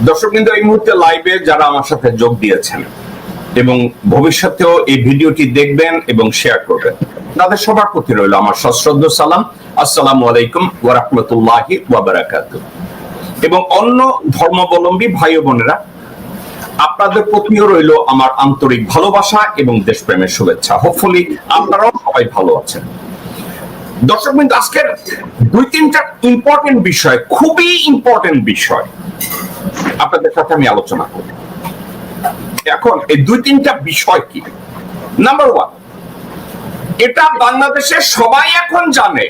দর্শক কিন্তু এই মুহূর্তে লাইভে যারা আমার সাথে যোগ দিয়েছেন এবং ভবিষ্যতেও এই ভিডিওটি দেখবেন এবং শেয়ার করবেন, তাদের সবার প্রতি রইল আমার সশ্রদ্ধ সালাম। আসসালামু আলাইকুম ওয়া রাহমাতুল্লাহি ওয়া বারাকাতুহু। এবং অন্য ধর্মাবলম্বী ভাই ও বোনেরা, আপনাদের প্রতিও রইল আমার আন্তরিক ভালোবাসা এবং দেশপ্রেমের শুভেচ্ছা। হোপফুলি আপনারাও সবাই ভালো আছেন। দর্শক বিন্দু, আজকের দুই তিনটা ইম্পর্টেন্ট বিষয়, খুবই ইম্পর্টেন্ট বিষয় আপনাদের সাথে আমি আলোচনা করব। এখন এই দুই তিনটা বিষয় কি? নাম্বার ওয়ান, এটা বাংলাদেশের সবাই এখন জানে,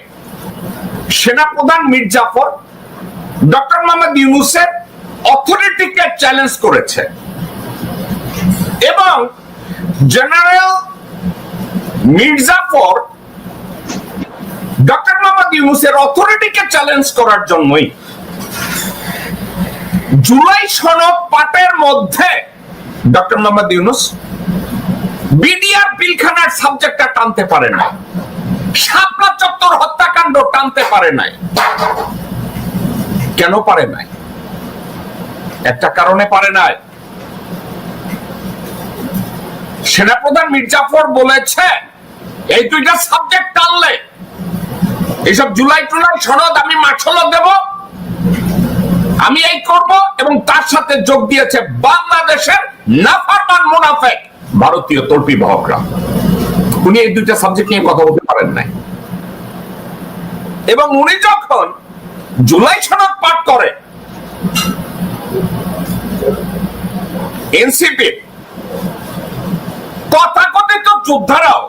সেনাপ্রধান মীর জাফর ডক্টর মোহাম্মদ ইউনূসের অথরিটিকে চ্যালেঞ্জ করেছে এবং জেনারেল মীর জাফর ডক্টর মোহাম্মদ ইউনূসের অথরিটিকে চ্যালেঞ্জ করার জন্যই জুলাই সনদ পাঠের মধ্যে ডক্টর মোহাম্মদ ইউনূস বিডিআর পিলখানার সাবজেক্টটা টানতে পারে না, শাপলা চত্বর হত্যাকাণ্ড টানতে পারে নাই। কেন পারে নাই? একটা কারণে পারে নাই। সেনাপ্রধান মীর জাফর বলেছে এই দুইটা সাবজেক্ট টানলে এইসব জুলাই টুলাই সনদ আমি মাঠল দেব, আমি এই করব, এবং তার সাথে যোগ দিয়েছে বাংলাদেশের নাফরমান মুনাফিক ভারতীয় তর্পি বাহকরা। উনি এই দুইটা সাবজেক্ট নিয়ে কথা বলতে পারেন নাই। এবং উনি যখন জুলাই সনদ পাঠ করে, এনসিপি তথাকথিত যোদ্ধারাও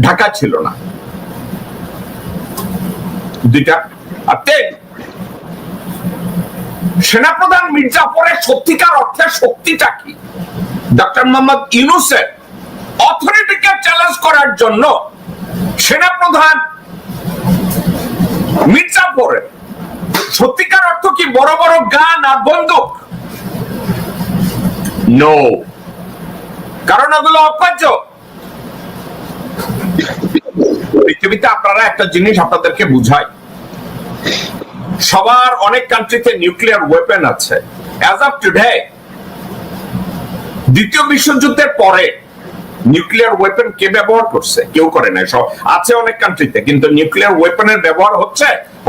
ঢাকা ছিল না, দুইটা। আর সেনাপ্রধান মীর জাফরের সত্যিকার অর্থে শক্তিটা কি? ডক্টর মোহাম্মদ ইউনূসের অথরিটিকে চ্যালেঞ্জ করার জন্য সেনাপ্রধান মীর জাফরের সত্যিকার অর্থ কি বড় বড় গান আর বন্দুক? নো, কারণ ওগুলো অকার্য। পৃথিবীতে আপনারা একটা জিনিস আপনাদেরকে বুঝাই, সবার অনেক কান্ট্রিতে নিউক্লিয়ার ওয়েপন আছে। অ্যাজ অফ টুডে, দ্বিতীয় বিশ্বযুদ্ধের পরে নিউক্লিয়ার ওয়েপন কে ব্যবহার করছে? কেউ করে না। সব আছে অনেক কান্ট্রিতে, কিন্তু নিউক্লিয়ার ওয়েপনের ব্যবহার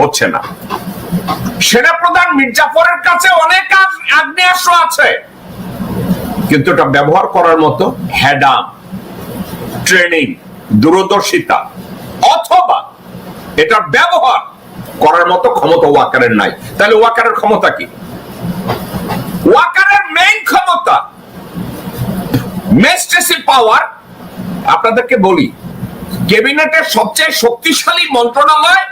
হচ্ছে না। সেনাপ্রধান মীর জাফরের কাছে অনেক আগ্নেয়াস্ত্র আছে, কিন্তু এটা ব্যবহার করার মতো হ্যাডাম, ট্রেনিং, দূরদর্শিতা অথবা এটা ব্যবহার করার মতো ক্ষমতা ওয়াকারের নাই। তাহলে ওয়াকারের ক্ষমতা কি? ওয়াকারের মেইন ক্ষমতা, মেস্টেসি পাওয়ার, আপনাদেরকে বলি, ক্যাবিনেটের সবচেয়ে শক্তিশালী মন্ত্রণালয়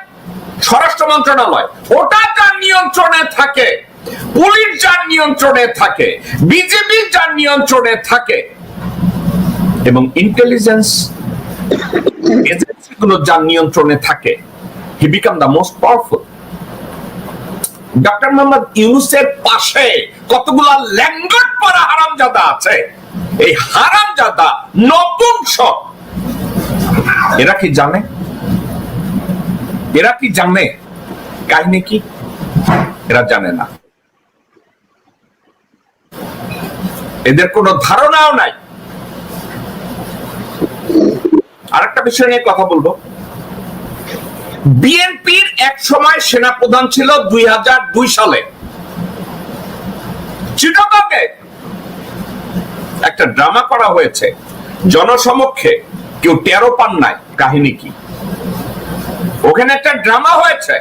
স্বরাষ্ট্র মন্ত্রণালয়, ওটা যার নিয়ন্ত্রণে থাকে, পুলিশ যার নিয়ন্ত্রণে থাকে, বিজেপি যার নিয়ন্ত্রণে থাকে, এবং ইন্টেলিজেন্স এজেন্সিগুলো যার নিয়ন্ত্রণে থাকে, he become the most powerful. Doctor Mohammad ইউনূসের পাশে কতগুলা ল্যাঙ্গট পরা হারামজাদা আছে। এই হারামজাদা নপুংসক, এরা কি জানে? এরা কি জানে কাহিনী কি? এরা জানে না, এদের কোনো ধারণাও নাই। আরেকটা বিষয় নিয়ে কথা বলবো। বিএনপির এক সময় সেনাপ্রধান ছিল 2002 সালে। চিটাগংয়ে একটা ড্রামা করা হয়েছে জনসমক্ষে, কেউ টেরও পান নাই কাহিনী কি। ওখানে একটা ড্রামা হয়েছে,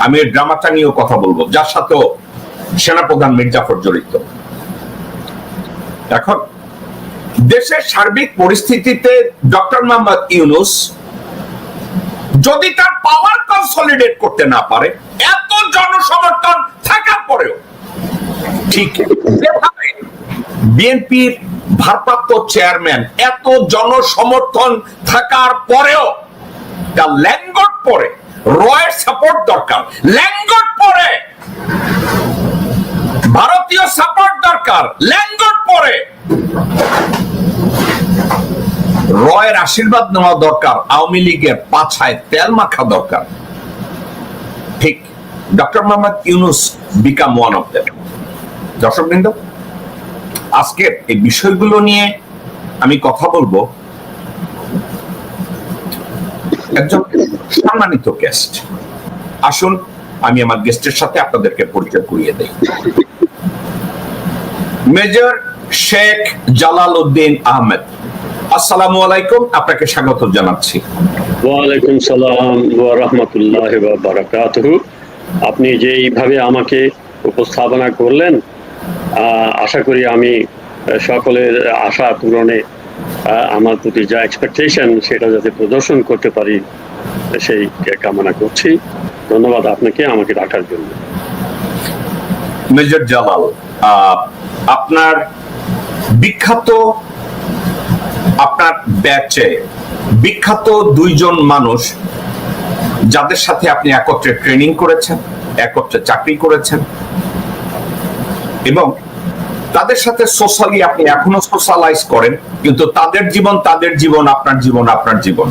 আমি এই ড্রামাটা নিয়েও কথা বলবো, যার সাথেও সেনাপ্রধান মীর জাফর জড়িত। এখন দেশের সার্বিক পরিস্থিতিতে ডক্টর মোহাম্মদ ইউনূস যদি তার পাওয়ার কনসলিডেট করতে না পারে, এত জনসমর্থন থাকার পরেও, ঠিক যেভাবে বিএনপির ভারপ্রাপ্ত চেয়ারম্যান এত জনসমর্থন থাকার পরেও তার ল্যাঙ্গট পরে রয়ের সাপোর্ট দরকার, ল্যাঙ্গট পরে ভারতীয় সাপোর্ট দরকার, ল্যাঙ্গট পরে রয়ের আশীর্বাদ নেওয়া দরকার, আওয়ামী লীগের পাছায় তেল মাখা দরকার। ঠিক doctor Mohammad Yunus become one of them. দর্শকবৃন্দ, আজকে এই বিষয়গুলো নিয়ে আমি কথা বলবো একজন সম্মানিত গেস্ট। আসুন আমি আমার গেস্টের সাথে আপনাদেরকে পরিচয় করিয়ে দেই। মেজর শেখ জালাল উদ্দিন আহমেদ, আসসালামু আলাইকুম, আপনাকে স্বাগত জানাচ্ছি। ওয়ালাইকুম সালাম ওয়া রাহমাতুল্লাহি ওয়া বারাকাতুহু। আপনি যেইভাবে আমাকে উপস্থাপনা করলেন, আশা করি আমি সকলের আশা পূরণে আমার প্রতি যা এক্সপেকটেশন সেটা যাতে প্রদর্শন করতে পারি সেই কামনা করছি। ধন্যবাদ আপনাকে আমাকে ডাকার জন্য। মেজর জালাল, আপনার বিখ্যাত, আপনার ব্যাচে বিখ্যাত দুইজন মানুষ যাদের সাথে আপনি একত্রে ট্রেনিং করেছেন, একত্রে চাকরি করেছেন এবং তাদের সাথে সোশ্যালি আপনি এখনো সোশ্যালাইজ করেন, কিন্তু তাদের জীবন আপনার জীবন আপনার জীবন।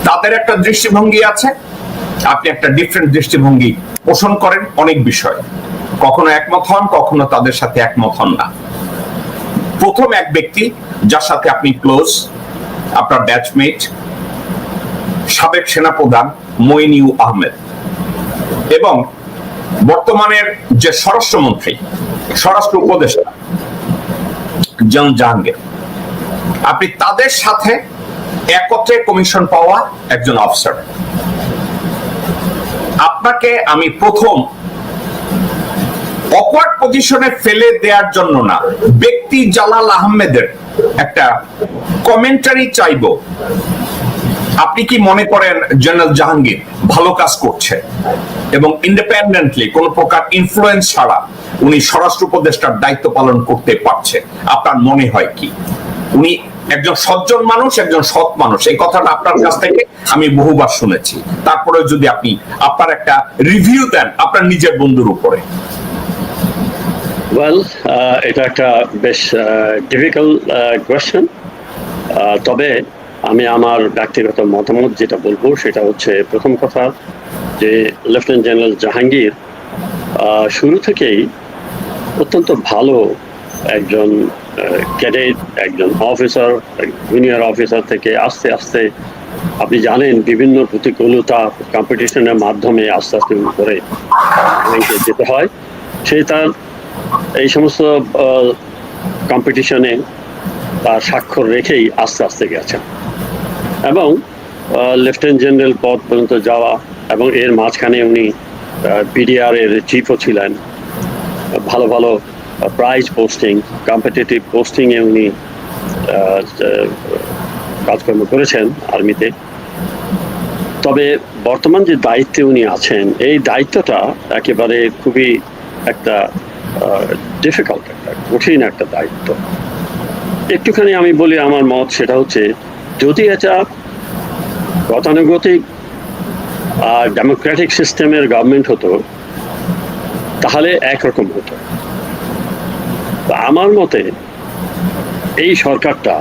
তাদের একটা দৃষ্টিভঙ্গি আছে, আপনি একটা ডিফারেন্ট দৃষ্টিভঙ্গি পোষণ করেন অনেক বিষয়, কখনো একমত হন, কখনো তাদের সাথে একমত হন না। প্রথম এক ব্যক্তি যার সাথে আপনি ক্লোজ, আপনার ব্যাচমেট, সাবেক সেনাপ্রধান মইনিউ আহমেদ এবং বর্তমানের যে স্বরাষ্ট্রমন্ত্রী, স্বরাষ্ট্র উপদেষ্টা জন জাহাঙ্গীর, আপনি তাদের সাথে একত্রে কমিশন পাওয়া একজন অফিসার। আপনাকে আমি প্রথম অকওয়ার্ড পজিশনে ফেলে দেওয়ার জন্য না, ব্যক্তি জালাল আহমেদের একটা কমেন্টারি চাইবো। আপনি কি মনে করেন জেনারেল জাহাঙ্গীর ভালো কাজ করছে এবং ইন্ডিপেন্ডেন্টলি কোন প্রকার ইনফ্লুয়েন্স ছাড়া উনি স্বরাষ্ট্র উপদেষ্টার দায়িত্ব পালন করতে পারছে? আপনার মনে হয় কি উনি একজন সজ্জন মানুষ, একজন সৎ মানুষ? এই কথাটা আপনার কাছ থেকে আমি বহুবার শুনেছি। তারপরে যদি আপনি আপনার একটা রিভিউ দেন আপনার নিজের বন্ধুর উপরে। ওয়েল, এটা একটা বেশ ডিফিকাল্ট কোয়েশ্চেন। তবে আমি আমার ব্যক্তিগত মতামত যেটা বলবো সেটা হচ্ছে, প্রথম কথা যে লেফটেন্যান্ট জেনারেল জাহাঙ্গীর শুরু থেকেই অত্যন্ত ভালো একজন ক্যাডেট, একজন অফিসার, জুনিয়র অফিসার থেকে আস্তে আস্তে আপনি জানেন বিভিন্ন প্রতিকূলতা কম্পিটিশনের মাধ্যমে আস্তে আস্তে উপরে যেতে হয়। সে তার এই সমস্ত কম্পিটিশনে তার স্বাক্ষর রেখেই আস্তে আস্তে গেছেন এবং লেফটেন্যান্ট জেনারেল পদ পর্যন্ত যাওয়া, এবং এর মাঝখানে উনি বিডিআর এর চিফও ছিলেন। ভালো ভালো প্রাইজ পোস্টিং, কম্পিটিটিভ পোস্টিংয়ে উনি কাজকর্ম করেছেন আর্মিতে। তবে বর্তমান যে দায়িত্বে উনি আছেন, এই দায়িত্বটা একেবারে খুবই একটা ডিফিকাল্ট, একটা কঠিন একটা দায়িত্ব। একটুখানি আমি বলি আমার মত, সেটা হচ্ছে যদি এটা গতানুগতিক ডেমোক্রেটিক সিস্টেমের গভর্নমেন্ট হতো তাহলে একরকম হতো। আমার মতে এই সরকারটা,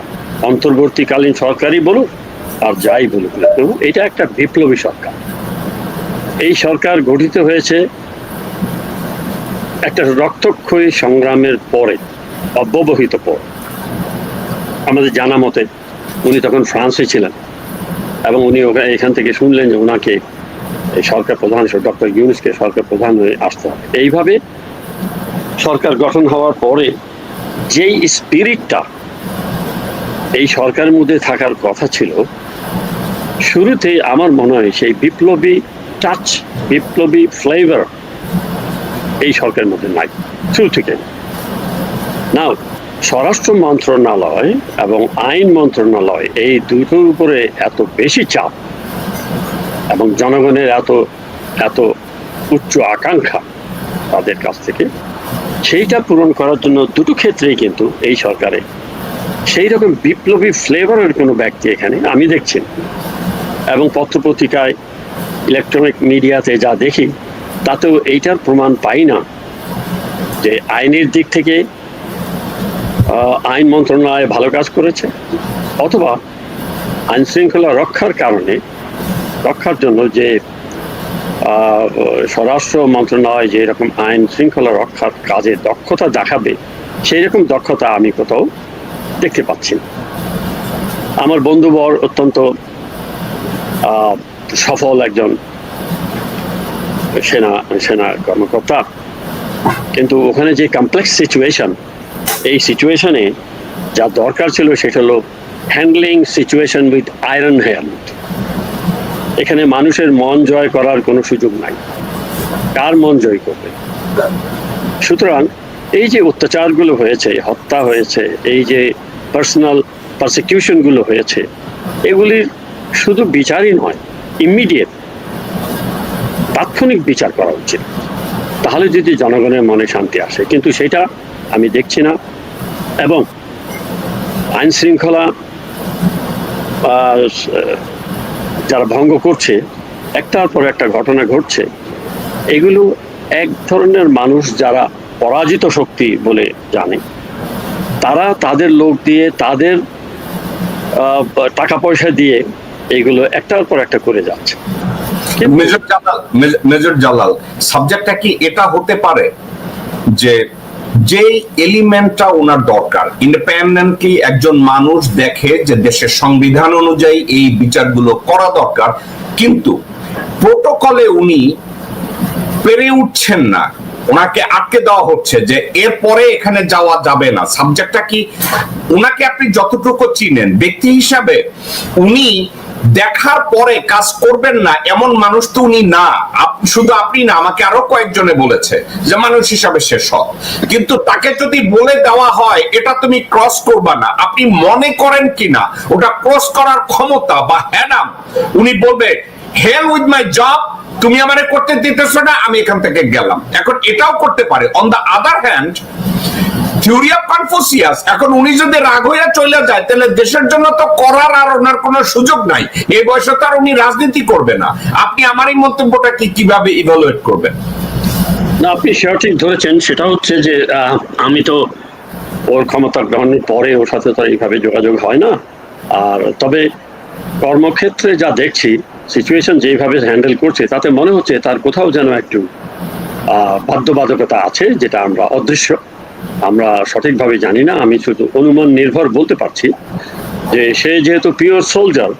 অন্তর্বর্তীকালীন সরকারই বলুক আর যাই বলুক, এটা একটা বিপ্লবী সরকার। এই সরকার গঠিত হয়েছে একটা রক্তক্ষয়ী সংগ্রামের পরে, অব্যবহিত পর। আমাদের জানা মতে উনি তখন ফ্রান্সে ছিলেন এবং উনি এখান থেকে শুনলেন যে ওনাকে এই সরকার প্রধান, ডক্টর ইউনুসকে সরকার প্রধান হয়ে আসতে হবে। এইভাবে সরকার গঠন হওয়ার পরে যেই স্পিরিটটা এই সরকারের মধ্যে থাকার কথা ছিল, শুরুতেই আমার মনে হয় সেই বিপ্লবী টাচ, বিপ্লবী ফ্লেভার এই সরকারের মধ্যে নাই শুরু থেকে। নাও স্বরাষ্ট্র মন্ত্রণালয় এবং আইন মন্ত্রণালয়, এই দুটোর উপরে এত বেশি চাপ এবং জনগণের এত উচ্চ আকাঙ্ক্ষা তাদের কাছ থেকে, সেইটা পূরণ করার জন্য দুটো ক্ষেত্রেই কিন্তু এই সরকারে সেই রকম বিপ্লবী ফ্লেভারের কোনো ব্যক্তি এখানে আমি দেখছি। এবং পত্রপত্রিকায়, ইলেকট্রনিক মিডিয়াতে যা দেখি তাতেও এইটার প্রমাণ পাই না যে আইনের দিক থেকে আইন মন্ত্রণালয় ভালো কাজ করেছে, অথবা আইন শৃঙ্খলা রক্ষার জন্য যে স্বরাষ্ট্র মন্ত্রণালয় যে এরকম আইন শৃঙ্খলা রক্ষার কাজে দক্ষতা দেখাবে, সেই রকম দক্ষতা আমি কোথাও দেখতে পাচ্ছি না। আমার বন্ধুবর অত্যন্ত সফল একজন সেনা কর্মকর্তা, কিন্তু ওখানে যে কমপ্লেক্স সিচুয়েশন, এই সিচুয়েশনে যা দরকার ছিল সেটা হলো handling situation with iron hand. এখানে মানুষের মন জয় করার কোনো সুযোগ নাই, কার মন জয় করবে? সুতরাং এই যে অত্যাচারগুলো হয়েছে, হত্যা হয়েছে, এই যে পার্সোনাল পারসিকিউশনগুলো হয়েছে, এগুলির শুধু বিচারই নয়, ইমিডিয়েট তাৎক্ষণিক বিচার করা উচিত, তাহলে যদি জনগণের মনে শান্তি আসে। কিন্তু সেটা আমি দেখছি না। এবং আইন শৃঙ্খলা যারা ভঙ্গ করছে, একটার পর একটা ঘটনা ঘটছে, এগুলো এক ধরনের মানুষ যারা পরাজিত শক্তি বলে জানে, তারা তাদের লোক দিয়ে, তাদের টাকা পয়সা দিয়ে এগুলো একটার পর একটা করে যাচ্ছে। মেজর জালাল, সাবজেক্টটা কি এটা হতে পারে যে যেই এলিমেন্টটা ওনার দরকার, ইন্ডিপেন্ডেন্টলি একজন মানুষ দেখে যে দেশের সংবিধান অনুযায়ী এই বিচারগুলো করা দরকার, কিন্তু প্রোটোকলে উনি পেরে উঠছেন না, ওনাকে আটকে দেওয়া হচ্ছে যে এরপরে এখানে যাওয়া যাবে না। সাবজেক্টটা কি, ওনাকে আপনি যতটুকু চিনেন ব্যক্তি হিসাবে, উনি দেখার পরে কাজ করবেন না এমন মানুষ তো উনি না। শুধু আপনি না, আমাকে আরো কয়েকজনে বলেছে যে মানুষ হিসাবে সে সৎ, কিন্তু তাকে যদি বলে দেওয়া হয় এটা তুমি ক্রস করবা না, আপনি মনে করেন কিনা ওটা ক্রস করার ক্ষমতা বা হ্যাডাম, উনি বলবে হেল উইথ মাই জব, তুমি আমারে করতে দিতেছ না, আমি এখান থেকে গেলাম। এখন এটাও করতে পারে। On the other hand, theory of Confucius, এখন উনি যদি রাগ হইয়া চলে যায় তাহলে দেশের জন্য তো করার আর ওনার কোনো সুযোগ নাই, এই বয়সে তো আর উনি রাজনীতি করবে না। আপনি আমার এই মন্তব্যটা কিভাবে ইভালুয়েট করবেন? না, আপনি সঠিক ধরেছেন। সেটা হচ্ছে যে আমি তো ওর ক্ষমতা গ্রহণের পরে ওর সাথে তো এইভাবে যোগাযোগ হয় না। আর তবে কর্মক্ষেত্রে যা দেখছি, সিচুয়েশন যেভাবে হ্যান্ডেল করছে, তাতে মনে হচ্ছে তার কোথাও যেন একটু বাধ্যবাধকতা আছে, যেটা আমরা অদৃশ্য, আমরা সঠিকভাবে জানি না। আমি শুধু অনুমান নির্ভর বলতে পারছি যে সে যেহেতু পিওর সোলজার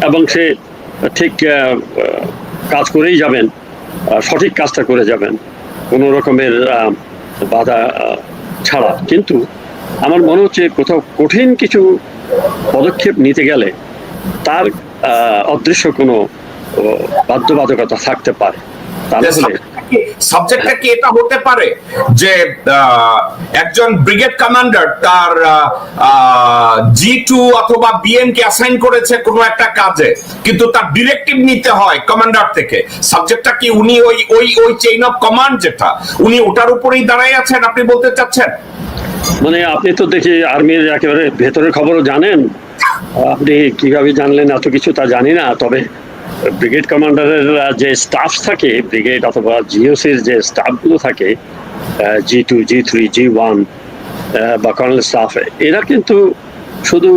এবং সে ঠিক কাজ করেই যাবেন, সঠিক কাজটা করে যাবেন কোনো রকমের বাধা ছাড়া। কিন্তু আমার মনে হচ্ছে কোথাও কঠিন কিছু পদক্ষেপ নিতে গেলে তার অদৃশ্য কোনো বাধ্যবাধকতা থাকতে পারে। সাবজেক্টটা কি এটা হতে পারে যে একজন ব্রিগেড কমান্ডার তার G2 অথবা BM কে অ্যাসাইন করেছে কোনো একটা কাজে, কিন্তু তার ডিরেক্টিভ নিতে হয় কমান্ডার থেকে। সাবজেক্টটা কি উনি ওই চেইন অফ কমান্ড যেটা, উনি ওটার উপরেই দাঁড়ায় আছেন, আপনি বলতে চাচ্ছেন? মানে আপনি তো দেখি আর্মির একেবারে ভেতরের খবরও জানেন। আপনি কিভাবে জানলেন এত কিছু তা জানি না। তবে ব্রিগেড কমান্ডারের যে স্টাফ থাকে, ব্রিগেড অথবা জিওসির যে স্টাফগুলো থাকে, G2, G3, G1 বা কর্নেল স্টাফ, এরা কিন্তু শুধু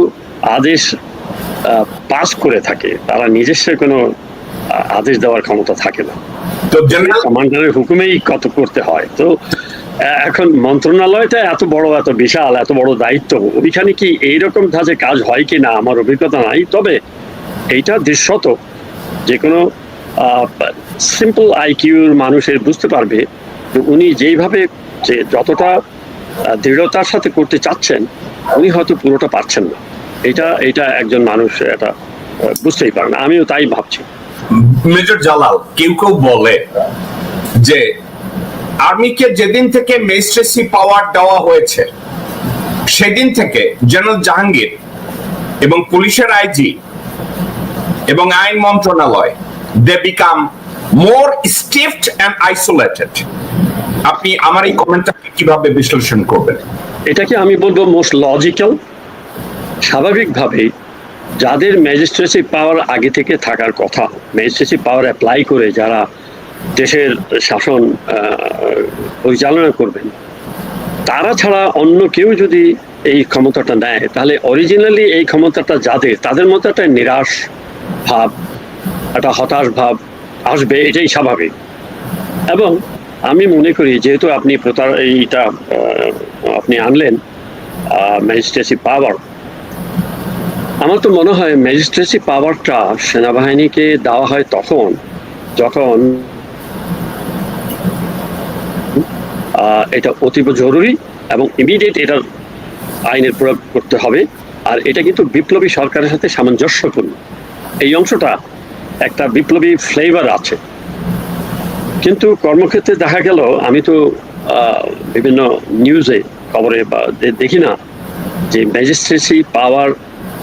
আদেশ পাস করে থাকে, তারা নিজস্ব কোনো আদেশ দেওয়ার ক্ষমতা থাকে না। তো কমান্ডারের হুকুমেই কত করতে হয়। তো এখন মন্ত্রণালয়টা এত বড়, এত বিশাল, এত বড় দায়িত্ব, ওইখানে কি এইরকম ধাঁচে কাজ হয় কি না আমার অভিজ্ঞতা নাই। তবে এইটা দৃশ্যত যে কোনো সিম্পল আইকিউর মানুষের বুঝতে পারবে যে উনি যেইভাবে, যে যতটা দৃঢ়তার সাথে করতে চাচ্ছেন, উনি হয়তো পুরোটা পারছেন না। এটা একজন মানুষ এটা বুঝতেই পারে না। আমিও তাই ভাবছি। মেজর জালাল, কেউ কেউ বলে যে আর্মিকে যেদিন থেকে ম্যাজিস্ট্রেসি পাওয়ার দেওয়া হয়েছে সেদিন থেকে জেনারেল জাহাঙ্গীর এবং পুলিশের আইজি এবং আইন মন্ত্রণালয়, they become more stiffed and isolated. আপনি আমার এই কমেন্টটাকে কিভাবে বিশ্লেষণ করবেন? এটাকে আমি বলবো মোস্ট লজিক্যাল। স্বাভাবিকভাবেই যাদের ম্যাজিস্ট্রেসি পাওয়ার আগে থেকে থাকার কথা, ম্যাজিস্ট্রেসি পাওয়ার অ্যাপ্লাই করে যারা দেশের শাসন পরিচালনা করবেন, তারা ছাড়া অন্য কেউ যদি এই ক্ষমতাটা নেয়, তাহলে অরিজিনালি এই ক্ষমতাটা যাদের, তাদের মধ্যে একটা নিরাশ ভাব, একটা হতাশ ভাব আসবে, এটাই স্বাভাবিক। এবং আমি মনে করি যেহেতু আপনি এইটা আপনি আনলেন ম্যাজিস্ট্রেসি পাওয়ার, আমার তো মনে হয় ম্যাজিস্ট্রেসি পাওয়ারটা সেনাবাহিনীকে দেওয়া হয় তখন যখন এটা অতীব জরুরি এবং ইমিডিয়েট এটার আইনের প্রয়োগ করতে হবে। আর এটা কিন্তু বিপ্লবী সরকারের সাথে সামঞ্জস্যপূর্ণ, এই অংশটা একটা বিপ্লবী ফ্লেভার আছে। কিন্তু কর্মক্ষেত্রে দেখা গেল, আমি তো বিভিন্ন নিউজে খবরে বা দেখি না যে ম্যাজিস্ট্রেসি পাওয়ার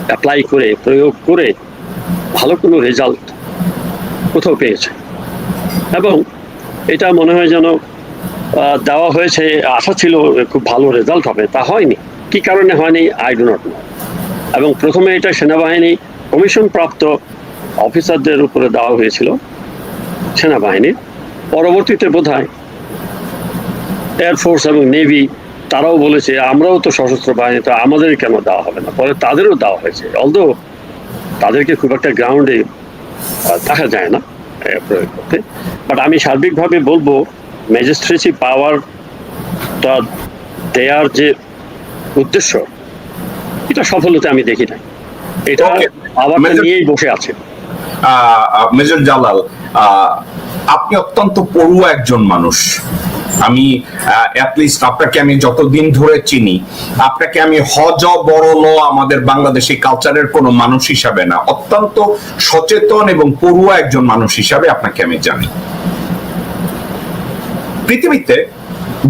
অ্যাপ্লাই করে প্রয়োগ করে ভালো কোনো রেজাল্ট কোথাও পেয়েছে। এবং এটা মনে হয় যেন দেওয়া হয়েছে, আশা ছিল খুব ভালো রেজাল্ট হবে, তা হয়নি। কি কারণে হয়নি আই ডো নট নো। এবং প্রথমে এটা সেনাবাহিনী কমিশন প্রাপ্ত অফিসারদের উপরে দেওয়া হয়েছিল সেনাবাহিনীর, পরবর্তীতে বোধহয় এয়ারফোর্স এবং নেভি তারাও বলেছে আমরাও তো সশস্ত্র বাহিনী, তো আমাদের কেন দেওয়া হবে না, পরে তাদেরও দেওয়া হয়েছে। অলদো তাদেরকে খুব একটা গ্রাউন্ডে দেখা যায় না প্রয়োগ করতে। বাট আমি সার্বিকভাবে বলবো ম্যাজিস্ট্রেসি পাওয়ারটা দেওয়ার যে উদ্দেশ্য, এটা সফল হতে আমি দেখি না। এটা পাওয়ারটা নিয়েই বসে আছে। মেজর জালাল, আপনি অত্যন্ত পড়ুয়া একজন মানুষ। আমি অ্যাটলিস্ট আপনাকে আমি যতদিন ধরে চিনি, আপনাকে আমি হজ বড়ল আমাদের বাংলাদেশি কালচারের কোনো মানুষ হিসাবে না, অত্যন্ত সচেতন এবং পড়ুয়া একজন মানুষ হিসাবে আপনাকে আমি জানি। পৃথিবীতে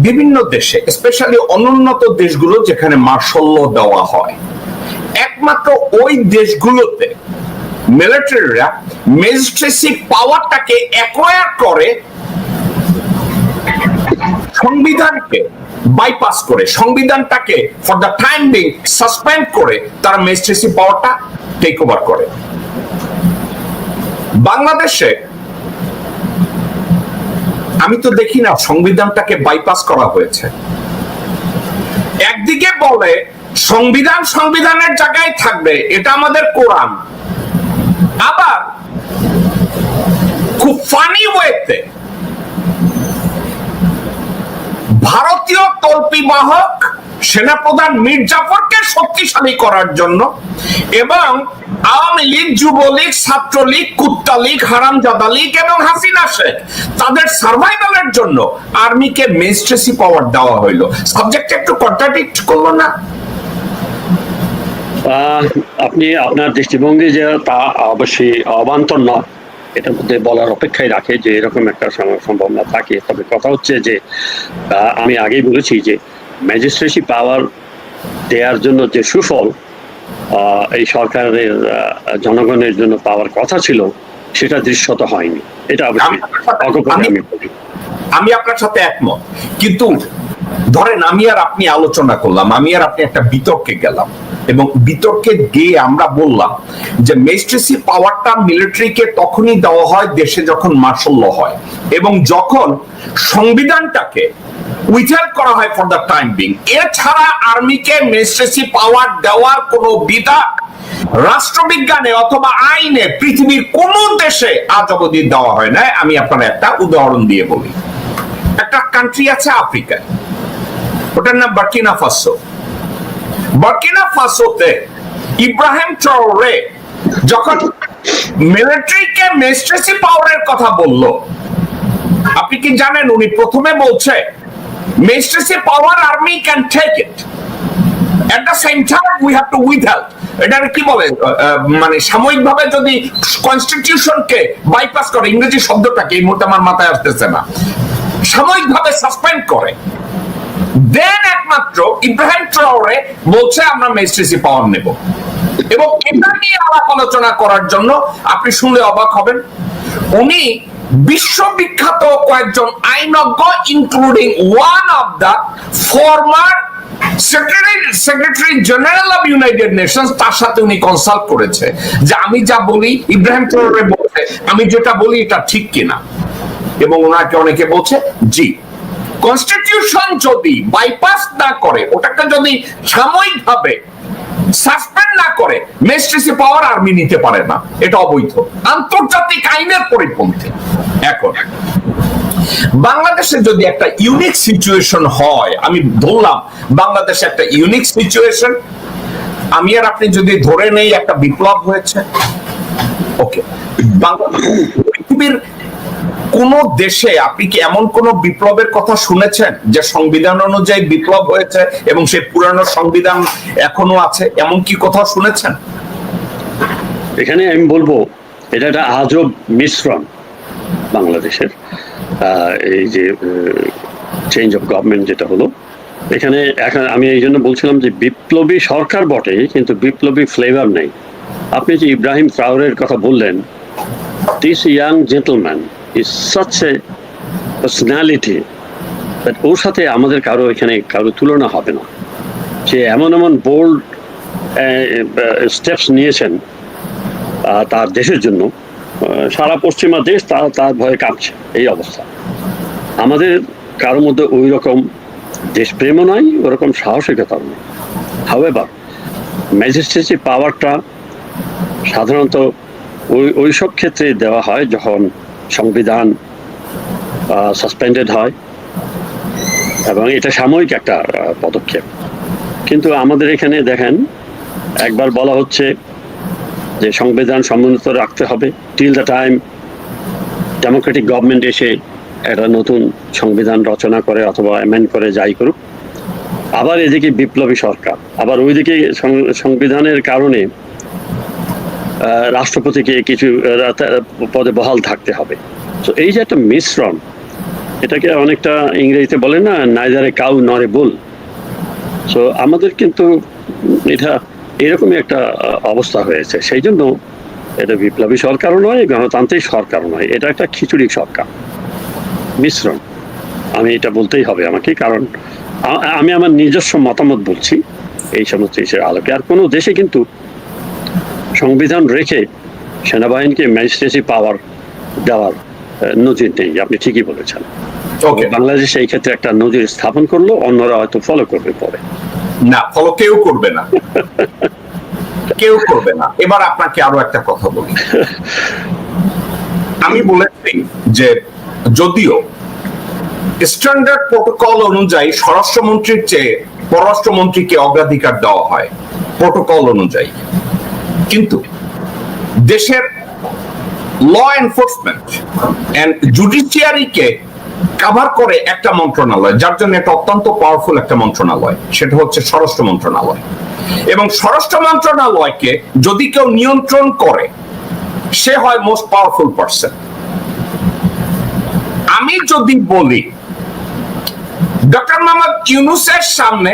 বিভিন্ন দেশে, স্পেশালি অনুন্নত দেশগুলো যেখানে মার্শাল ল দেওয়া হয়, একমাত্র ওই দেশগুলোতে মিলিটারিরা ম্যাজিস্ট্রেসি পাওয়ারটাকে অ্যাকোয়ার করে সংবিধানকে বাইপাস করে, সংবিধানটাকে for the time being suspend করে তারা ম্যাজিস্ট্রেসি পাওয়ারটা টেক ওভার করে। বাংলাদেশে আমি তো দেখি না সংবিধানটাকে বাইপাস করা হয়েছে। একদিকে বলে সংবিধান সংবিধানের জায়গায় থাকবে, এটা আমাদের কোরআন, আবার খুব ফানি ওয়েতে ভারতীয় তল্পিবাহক সেনাপ্রধান মীর জাফরকে শক্তিশালী করার জন্য এবং আওয়ামী লীগ, যুবলীগ, ছাত্রলীগ, কুত্তা লীগ, হারামজাদা লীগ এবং হাসিনা শেখ তাদের সার্ভাইভালের জন্য আর্মিকে ম্যাজিস্ট্রেসি পাওয়ার দেওয়া হইল। সাবজেক্ট একটু কন্ট্রাডিক্ট করলো না? আপনি আপনার দৃষ্টিভঙ্গি যে তা অবশ্যই অবান্তর নয়, এটার মধ্যে বলার অপেক্ষায় রাখে যে এরকম একটা সম্ভাবনা থাকে। তবে কথা হচ্ছে যে আমি আগেই বলেছি যে ম্যাজিস্ট্রেসি পাওয়ার দেওয়ার জন্য যে সুফল এই সরকারের জনগণের জন্য পাওয়ার কথা ছিল সেটা দৃশ্যত হয়নি। এটা অবশ্যই আমি আপনার সাথে একমত। কিন্তু ধরেন আমি আর আপনি আলোচনা করলাম, আমি আর আপনি একটা বিতর্কে গেলাম এবং বিতর্কে গিয়ে আমরা বললাম যে ম্যাজিস্ট্রেসি পাওয়ারটা মিলিটারিকে তখনই দেওয়া হয় দেশে যখন মার্শাল ল হয় এবং যখন সংবিধানটাকে উইথহেল্ড করা হয় ফর দ্য টাইম বিং। এছাড়া আর্মিকে ম্যাজিস্ট্রেসি পাওয়ার দেওয়ার কোনো বিধান রাষ্ট্রবিজ্ঞানে অথবা আইনে পৃথিবীর কোন দেশে আজ অবধি দেওয়া হয় না। আমি আপনার একটা উদাহরণ দিয়ে বলি। একটা কান্ট্রি আছে আফ্রিকায়, ওটার নাম বার্কিনা ফাসো। বার্কিনা ফাসোতে ইব্রাহিম ট্রাওরে যখন মিলিটারিকে ম্যাজিস্ট্রেসি পাওয়ারের কথা বলল, আপনি কি জানেন উনি প্রথমে বলছে magistracy power army can take it, at the same time we have to withheld. এটা কি বলে, মানে সাময়িকভাবে যদি কনস্টিটিউশনকে বাইপাস করে, ইংরেজি শব্দটাকে এই মুহূর্তে আমার মাথায় আসতেছে না, সাময়িকভাবে সাসপেন্ড করে, দেন একমাত্র ইব্রাহিম ট্রাওরে বলছে আমরা ম্যাজিস্ট্রেসি পাওয়ার নেব। এবং এটা নিয়ে আলাপ আলোচনা করার জন্য আপনি শুনলে অবাক হবেন, উনি বিশ্ববিখ্যাত কয়েকজন আইনজ্ঞ including one of the former secretary general of United Nations, তার সাথে উনি কনসাল্ট করেছে যে আমি যা বলি, ইব্রাহিম ট্রাওরে বলছে আমি যেটা বলি এটা ঠিক কিনা। এবং ওনাকে অনেকে বলছে জি, কনস্টিটিউশন যদি বাইপাস না করে, ওটাকে যদি সাময়িকভাবে সাসপেন্ড না করে, ম্যাজিস্ট্রেসি পাওয়ার আর্মি নিতে পারে না, এটা অবৈধ, আন্তর্জাতিক আইনের পরিপন্থী। এখন বাংলাদেশে যদি একটা ইউনিক সিচুয়েশন হয়, আমি ধরলাম বাংলাদেশে একটা ইউনিক সিচুয়েশন, আমি আর আপনি যদি ধরে নেই একটা বিপ্লব হয়েছে, ওকে, পৃথিবীর কোন দেশে আপনি কি এমন কোন বিপ্লবের কথা শুনেছেন যে সংবিধান অনুযায়ী বিপ্লব হয়েছে এবং সেই পুরানো সংবিধান এখনো আছে, এমন কি কথা শুনেছেন? এখানে আমি বলবো এটা একটা আজব মিশ্রণ বাংলাদেশের, এই যে চেঞ্জ অফ গভর্নমেন্ট যেটা হলো এখানে। এখন আমি এই জন্য বলছিলাম যে বিপ্লবী সরকার বটে, কিন্তু বিপ্লবী ফ্লেভার নেই। আপনি যে ইব্রাহিম ট্রাওরের কথা বললেন, this young gentleman is such a personality, ওর সাথে আমাদের কারো তুলনা হবে না। সে এমন বোল্ড স্টেপস নিয়েছেন তার দেশের জন্য, সারা পশ্চিমা দেশ তার ভয়ে কাঁপছে। এই অবস্থা আমাদের কারোর মধ্যে ওই রকম দেশপ্রেমও নাই, ওরকম সাহসিকতাও নেই। হাউএভার ম্যাজিস্ট্রেসি পাওয়ারটা সাধারণত ওই সব ক্ষেত্রে দেওয়া হয় যখন সংবিধান সাসপেন্ডেড হয়, এবং এটা সাময়িক একটা পদক্ষেপ। কিন্তু আমাদের এখানে দেখেন, একবার বলা হচ্ছে যে সংবিধান সমুন্নত রাখতে হবে till the time Democratic government এসে একটা নতুন সংবিধান রচনা করে অথবা অ্যামেন্ড করে যাই করুক। আবার এদিকে বিপ্লবী সরকার, আবার ওইদিকে সংবিধানের কারণে রাষ্ট্রপতিকে কিছু পদে বহাল থাকতে হবে। তো এই যে একটা মিশ্রণ, এটাকে অনেকটা ইংরেজিতে বলে না, নাইদার এ কাউ নর এ বুল। সো আমাদের কিন্তু এটা এরকমই একটা অবস্থা হয়েছে। সেই জন্য এটা বিপ্লবী সরকারও নয়, গণতান্ত্রিক সরকারও নয়, এটা একটা খিচুড়ি সরকার, মিশ্রণ। আমি এটা বলতেই হবে আমাকে, কারণ আমি আমার নিজস্ব মতামত বলছি এই সমস্ত ইস্যুর আলোকে। আর কোনো দেশে কিন্তু সংবিধান রেখে সেনাবাহিনীকে ম্যাজিস্ট্রেসি পাওয়ার দেওয়ার নজির নেই। আপনি ঠিকই বলেছেন। বাংলাদেশ এই ক্ষেত্রে একটা নজির স্থাপন করলো, অন্যরা হয়তো ফলো করবে পরে। না, ফলো কেউ করবে না, কেউ করবে না। এবার আপনাকে আরো একটা কথা বলি। আমি বলেছি যে যদিও স্ট্যান্ডার্ড প্রোটোকল অনুযায়ী স্বরাষ্ট্রমন্ত্রীর চেয়ে পররাষ্ট্রমন্ত্রীকে অগ্রাধিকার দেওয়া হয় প্রোটোকল অনুযায়ী, কিন্তু দেশের ল এনফোর্সমেন্ট এন্ড জুডিশিয়ারিকে কভার করে একটা মন্ত্রণালয়, যার জন্য এটা অত্যন্ত পাওয়ারফুল একটা মন্ত্রণালয়, সেটা হচ্ছে স্বরাষ্ট্র মন্ত্রণালয়। এবং স্বরাষ্ট্র মন্ত্রণালয়কে যদি কেউ নিয়ন্ত্রণ করে, সে হয় মোস্ট পাওয়ারফুল পারসন। আমি যদি বলি ডক্টর মোহাম্মদ ইউনূসের সামনে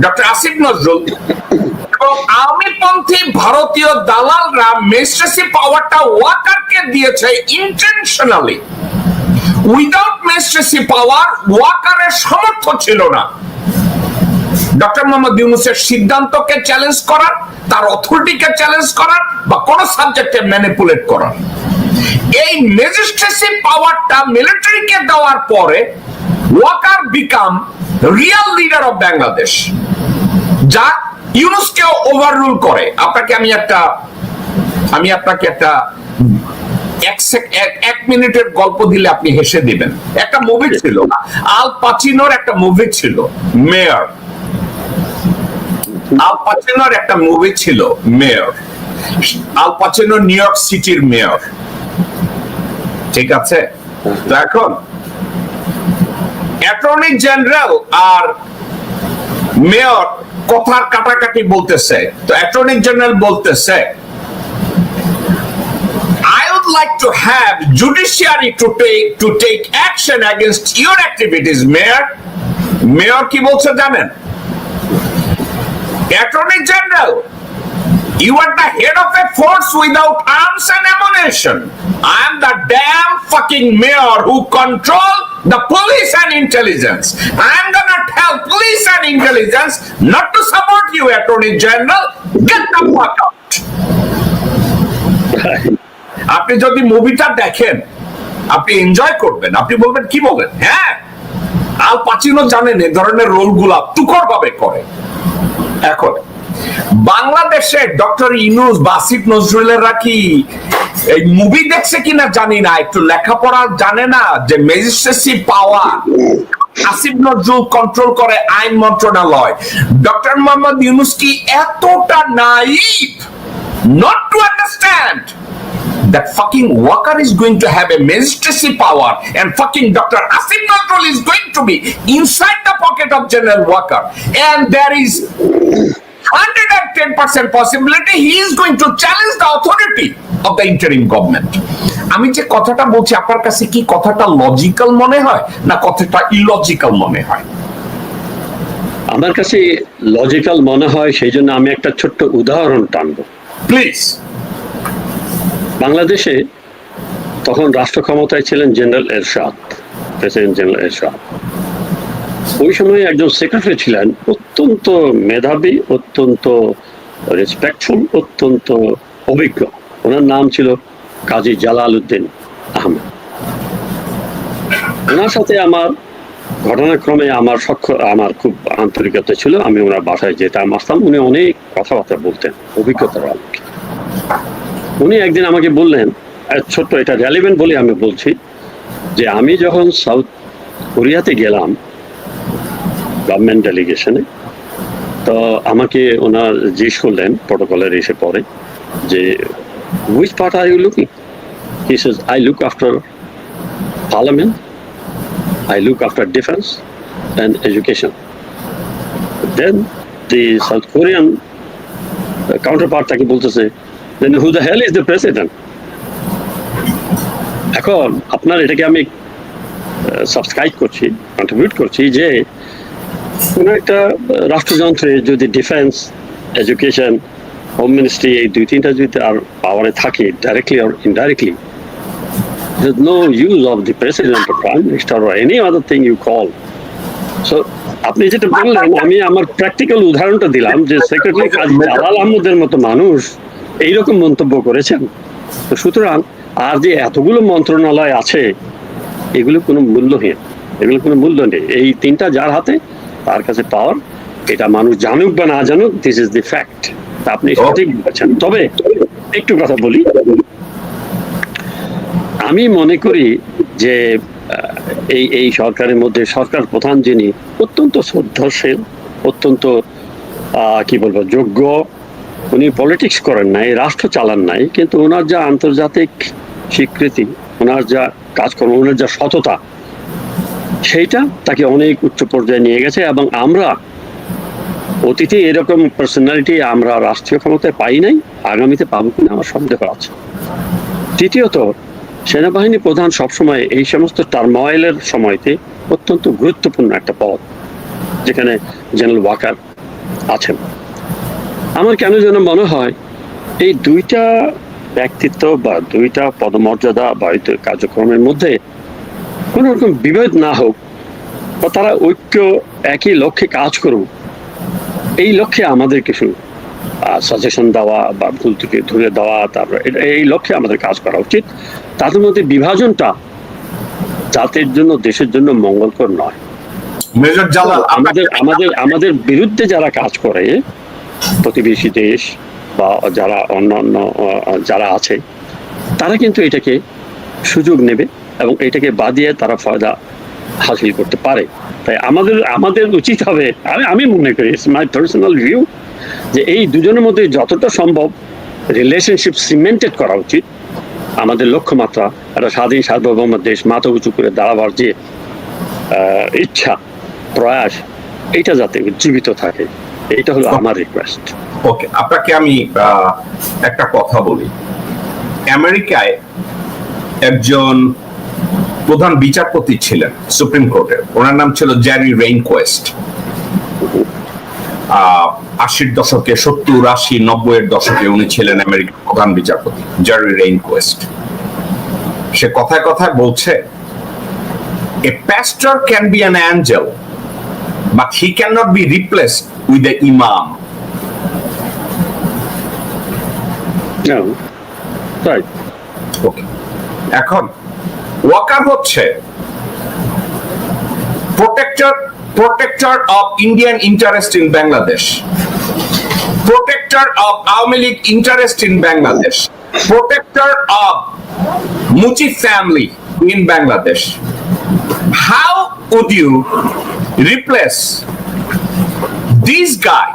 ডক্টর আসিফ নজরুল এবং আওয়ামীপন্থী ভারতীয় দালালরা ম্যাজিস্ট্রেসি পাওয়ারটা ওয়াকারকে দিয়েছে ইন্টেনশনালি। উইদাউট ম্যাজিস্ট্রেসি পাওয়ার ওয়াকারের সামর্থ্য ছিল না ডক্টর মোহাম্মদ ইউনূসের সিদ্ধান্তকে চ্যালেঞ্জ করার, তার অথরিটিকে চ্যালেঞ্জ করার, বা কোন সাবজেক্টে ম্যানিপুলেট করার। এই ম্যাজিস্ট্রেসি পাওয়ারটা মিলিটারিকে দেওয়ার পরে Waker become real leader of Bangladesh, যা ইউনূসকে ওভাররুল করে। আমি আপনাকে একটা এক মিনিটের গল্প দিলে আপনি হেসে দিবেন। একটা মুভি ছিল, আল পাচিনোর একটা মুভি ছিল, মেয়র। আল পাচিনোর একটা মুভি ছিল, মেয়র। আল পাচিনো নিউ ইয়র্ক সিটির মেয়র, ঠিক আছে? তো এখন অ্যাটর্নি জেনারেল আর মেয়র কথার কাটাকাটি বলতেছে। তো অ্যাটর্নি জেনারেল বলতেছে, I would like to have judiciary to take action against your activities, Mayor. Mayor কি বলছে জানেন? Attorney General, you are the head of a force without arms and ammunition. I am the damn fucking mayor who control the police and intelligence. I am gonna tell police and intelligence not to support you, Attorney General. Get the fuck out. আপনি যদি মুভিটা দেখেন, আপনি enjoy করবেন, আপনি বলবেন কি বলেন। হ্যাঁ, আল পাচিনো জানেন এই ধরনের রোলগুলা তুখর ভাবে করে। এখন বাংলাদেশে ডক্টর ইউনূস বা আসিফ নজরুলেরা কি এই মুভি দেখছে কিনা জানি না, একটু লেখাপড়া জানে না যে ম্যাজিস্ট্রেসি পাওয়ার আসিফ নজরুল কন্ট্রোল করে আইন মন্ত্রণালয়। ডক্টর মোহাম্মদ ইউনূস কি এতটা naive not to understand that fucking Walker is going to have a magistracy power and fucking Dr. Asif Nazrul is going to be inside the pocket of General Walker, and there is 110% possibility he is going to challenge the authority of the interim government. আমি যে কথাটা বলছি আপনার কাছে কি কথাটা logical মনে হয় না কথাটা ইলজিক্যাল মনে হয়? আমার কাছে লজিক্যাল মনে হয়, সেই জন্য আমি একটা ছোট্ট উদাহরণ টানবো। প্লিজ। বাংলাদেশে তখন রাষ্ট্র ক্ষমতায় ছিলেন জেনারেল এরশাদ, প্রেসিডেন্ট জেনারেল এরশাদ। ওই সময় একজন সেক্রেটারি ছিলেন অত্যন্ত মেধাবী, অত্যন্ত রেসপেক্টফুল, অত্যন্ত অভিজ্ঞ। ওনার নাম ছিল কাজী জালালউদ্দিন আহমেদ। ওনার সাথে আমার ঘটনাক্রমে আমার খুব আন্তরিকতা ছিল। আমি ওনার বাসায় যেতাম, আসতাম। উনি অনেক কথাবার্তা বলতেন অভিজ্ঞতার আলোকে। উনি একদিন আমাকে বললেন, ছোট্ট এটা রেলিভেন্ট বলে আমি বলছি, যে আমি যখন সাউথ কোরিয়াতে গেলাম গভর্নমেন্ট ডেলিগেশনে, তো আমাকে ওনার জিজ্ঞেস করলেন প্রটোকলের এসে পরে যে which part are you looking? He says, I look after parliament, I look after defense and education. Then the South Korean counterpart তাকে বলতেছে, then who the hell is the president? এখন আপনার এটাকে আমি সাবস্ক্রাইব করছি, কন্ট্রিবিউট করছি যে কোন একটা রাষ্ট্রযন্ত্রে যদি ডিফেন্স, এডুকেশন, হোম মিনিস্ট্রি এই দুই তিনটা যদি আর পাওয়ারে থাকে directly or indirectly, there's no use of the president or prime minister or any other thing you call. So আপনি যেটা বললেন, আমি আমার প্র্যাকটিক্যাল উদাহরণটা দিলাম যে সেক্রেটারি কাজী জালাল আহমদের মতো মানুষ এইরকম মন্তব্য করেছেন। তো সুতরাং আর যে এতগুলো মন্ত্রণালয় আছে এগুলো কোনো মূল্যহীন, এগুলো কোনো মূল্য নেই। এই তিনটা যার হাতে, তার কাছে পাওয়ার, এটা মানুষ জানুক বা না জানুক, দিস ইজ দি ফ্যাক্ট। আপনি সঠিক বলেছেন। তবে একটু কথা বলি, আমি মনে করি যে এই সরকারের মধ্যে সরকার প্রধান যিনি অত্যন্ত শ্রদ্ধাশীল, অত্যন্ত কি বলবো যোগ্য, উনি পলিটিক্স করেন নাই, রাষ্ট্র চালান নাই, কিন্তু ওনার যা আন্তর্জাতিক স্বীকৃতি, ওনার যা কাজকর্ম, ওনার যা সততা, সেইটা তাকে অনেক উচ্চ পর্যায়ে নিয়ে গেছে। এবং আমরা অতীতে এরকম পার্সোনালিটি আমরা রাষ্ট্রীয় ক্ষমতায় পাই নাই, আগামীতে পাবো কিনা আমার সন্দেহ আছে। তৃতীয়ত, সেনাবাহিনী প্রধান সবসময় এই সমস্ত টার্ময়েলের সময়তে অত্যন্ত গুরুত্বপূর্ণ একটা পদ, যেখানে জেনারেল ওয়াকার আছেন। আমার কেন যেন মনে হয় এই দুইটা ব্যক্তিত্ব বা দুইটা পদমর্যাদা বা কার্যক্রমের মধ্যে কোন রকম বিভেদ না হোক, বা তারা ঐক্য একই লক্ষ্যে কাজ করুক, এই লক্ষ্যে আমাদের কিছু সাজেশন দেওয়া বা ভুল থেকে ধরে দেওয়া, তারপর এই লক্ষ্যে আমাদের কাজ করা উচিত। তাদের মধ্যে বিভাজনটা জাতির জন্য, দেশের জন্য মঙ্গলকর নয়। মেজর জালাল, আমাদের বিরুদ্ধে যারা কাজ করে, প্রতিবেশী দেশ বা যারা অন্যান্য যারা আছে, তারা কিন্তু এটাকে সুযোগ নেবে এবং এটাকে বাদিয়ে তারা ফায়দা হাসিল করতে পারে। তাই আমাদের উচিত হবে, আমি মনে করি, ইটস মাই পার্সোনাল ভিউ, যে এই দুজনের মধ্যে যতটা সম্ভব রিলেশনশিপ সিমেন্টেড করা উচিত। আমাদের লক্ষ্যমাত্রা একটা স্বাধীন সার্বভৌম দেশ মাথা উঁচু করে দাঁড়াবার যে ইচ্ছা, প্রয়াস, এটা যাতে উজ্জীবিত থাকে, এটা হলো আমার রিকোয়েস্ট। ওকে, আপনাকে আমি একটা কথা বলি। আমেরিকায় একজন প্রধান বিচারপতি ছিলেন সুপ্রিম কোর্টের, ওনার নাম ছিল জ্যারি রেইনকোয়েস্ট। 80-র দশকে, 70, 80, 90-এর দশকে উনি ছিলেন আমেরিকার প্রধান বিচারপতি, জ্যারি রেইনকোয়েস্ট। সে কথায় কথায় বলছে, এ pastor can be an angel but he cannot be replaced with the imam. No. Right. Okay. এখন ওয়াকার হচ্ছে protector of Indian interest in Bangladesh, protector of Awaमी League interest in Bangladesh, protector of Muji family in Bangladesh. How would you replace this guy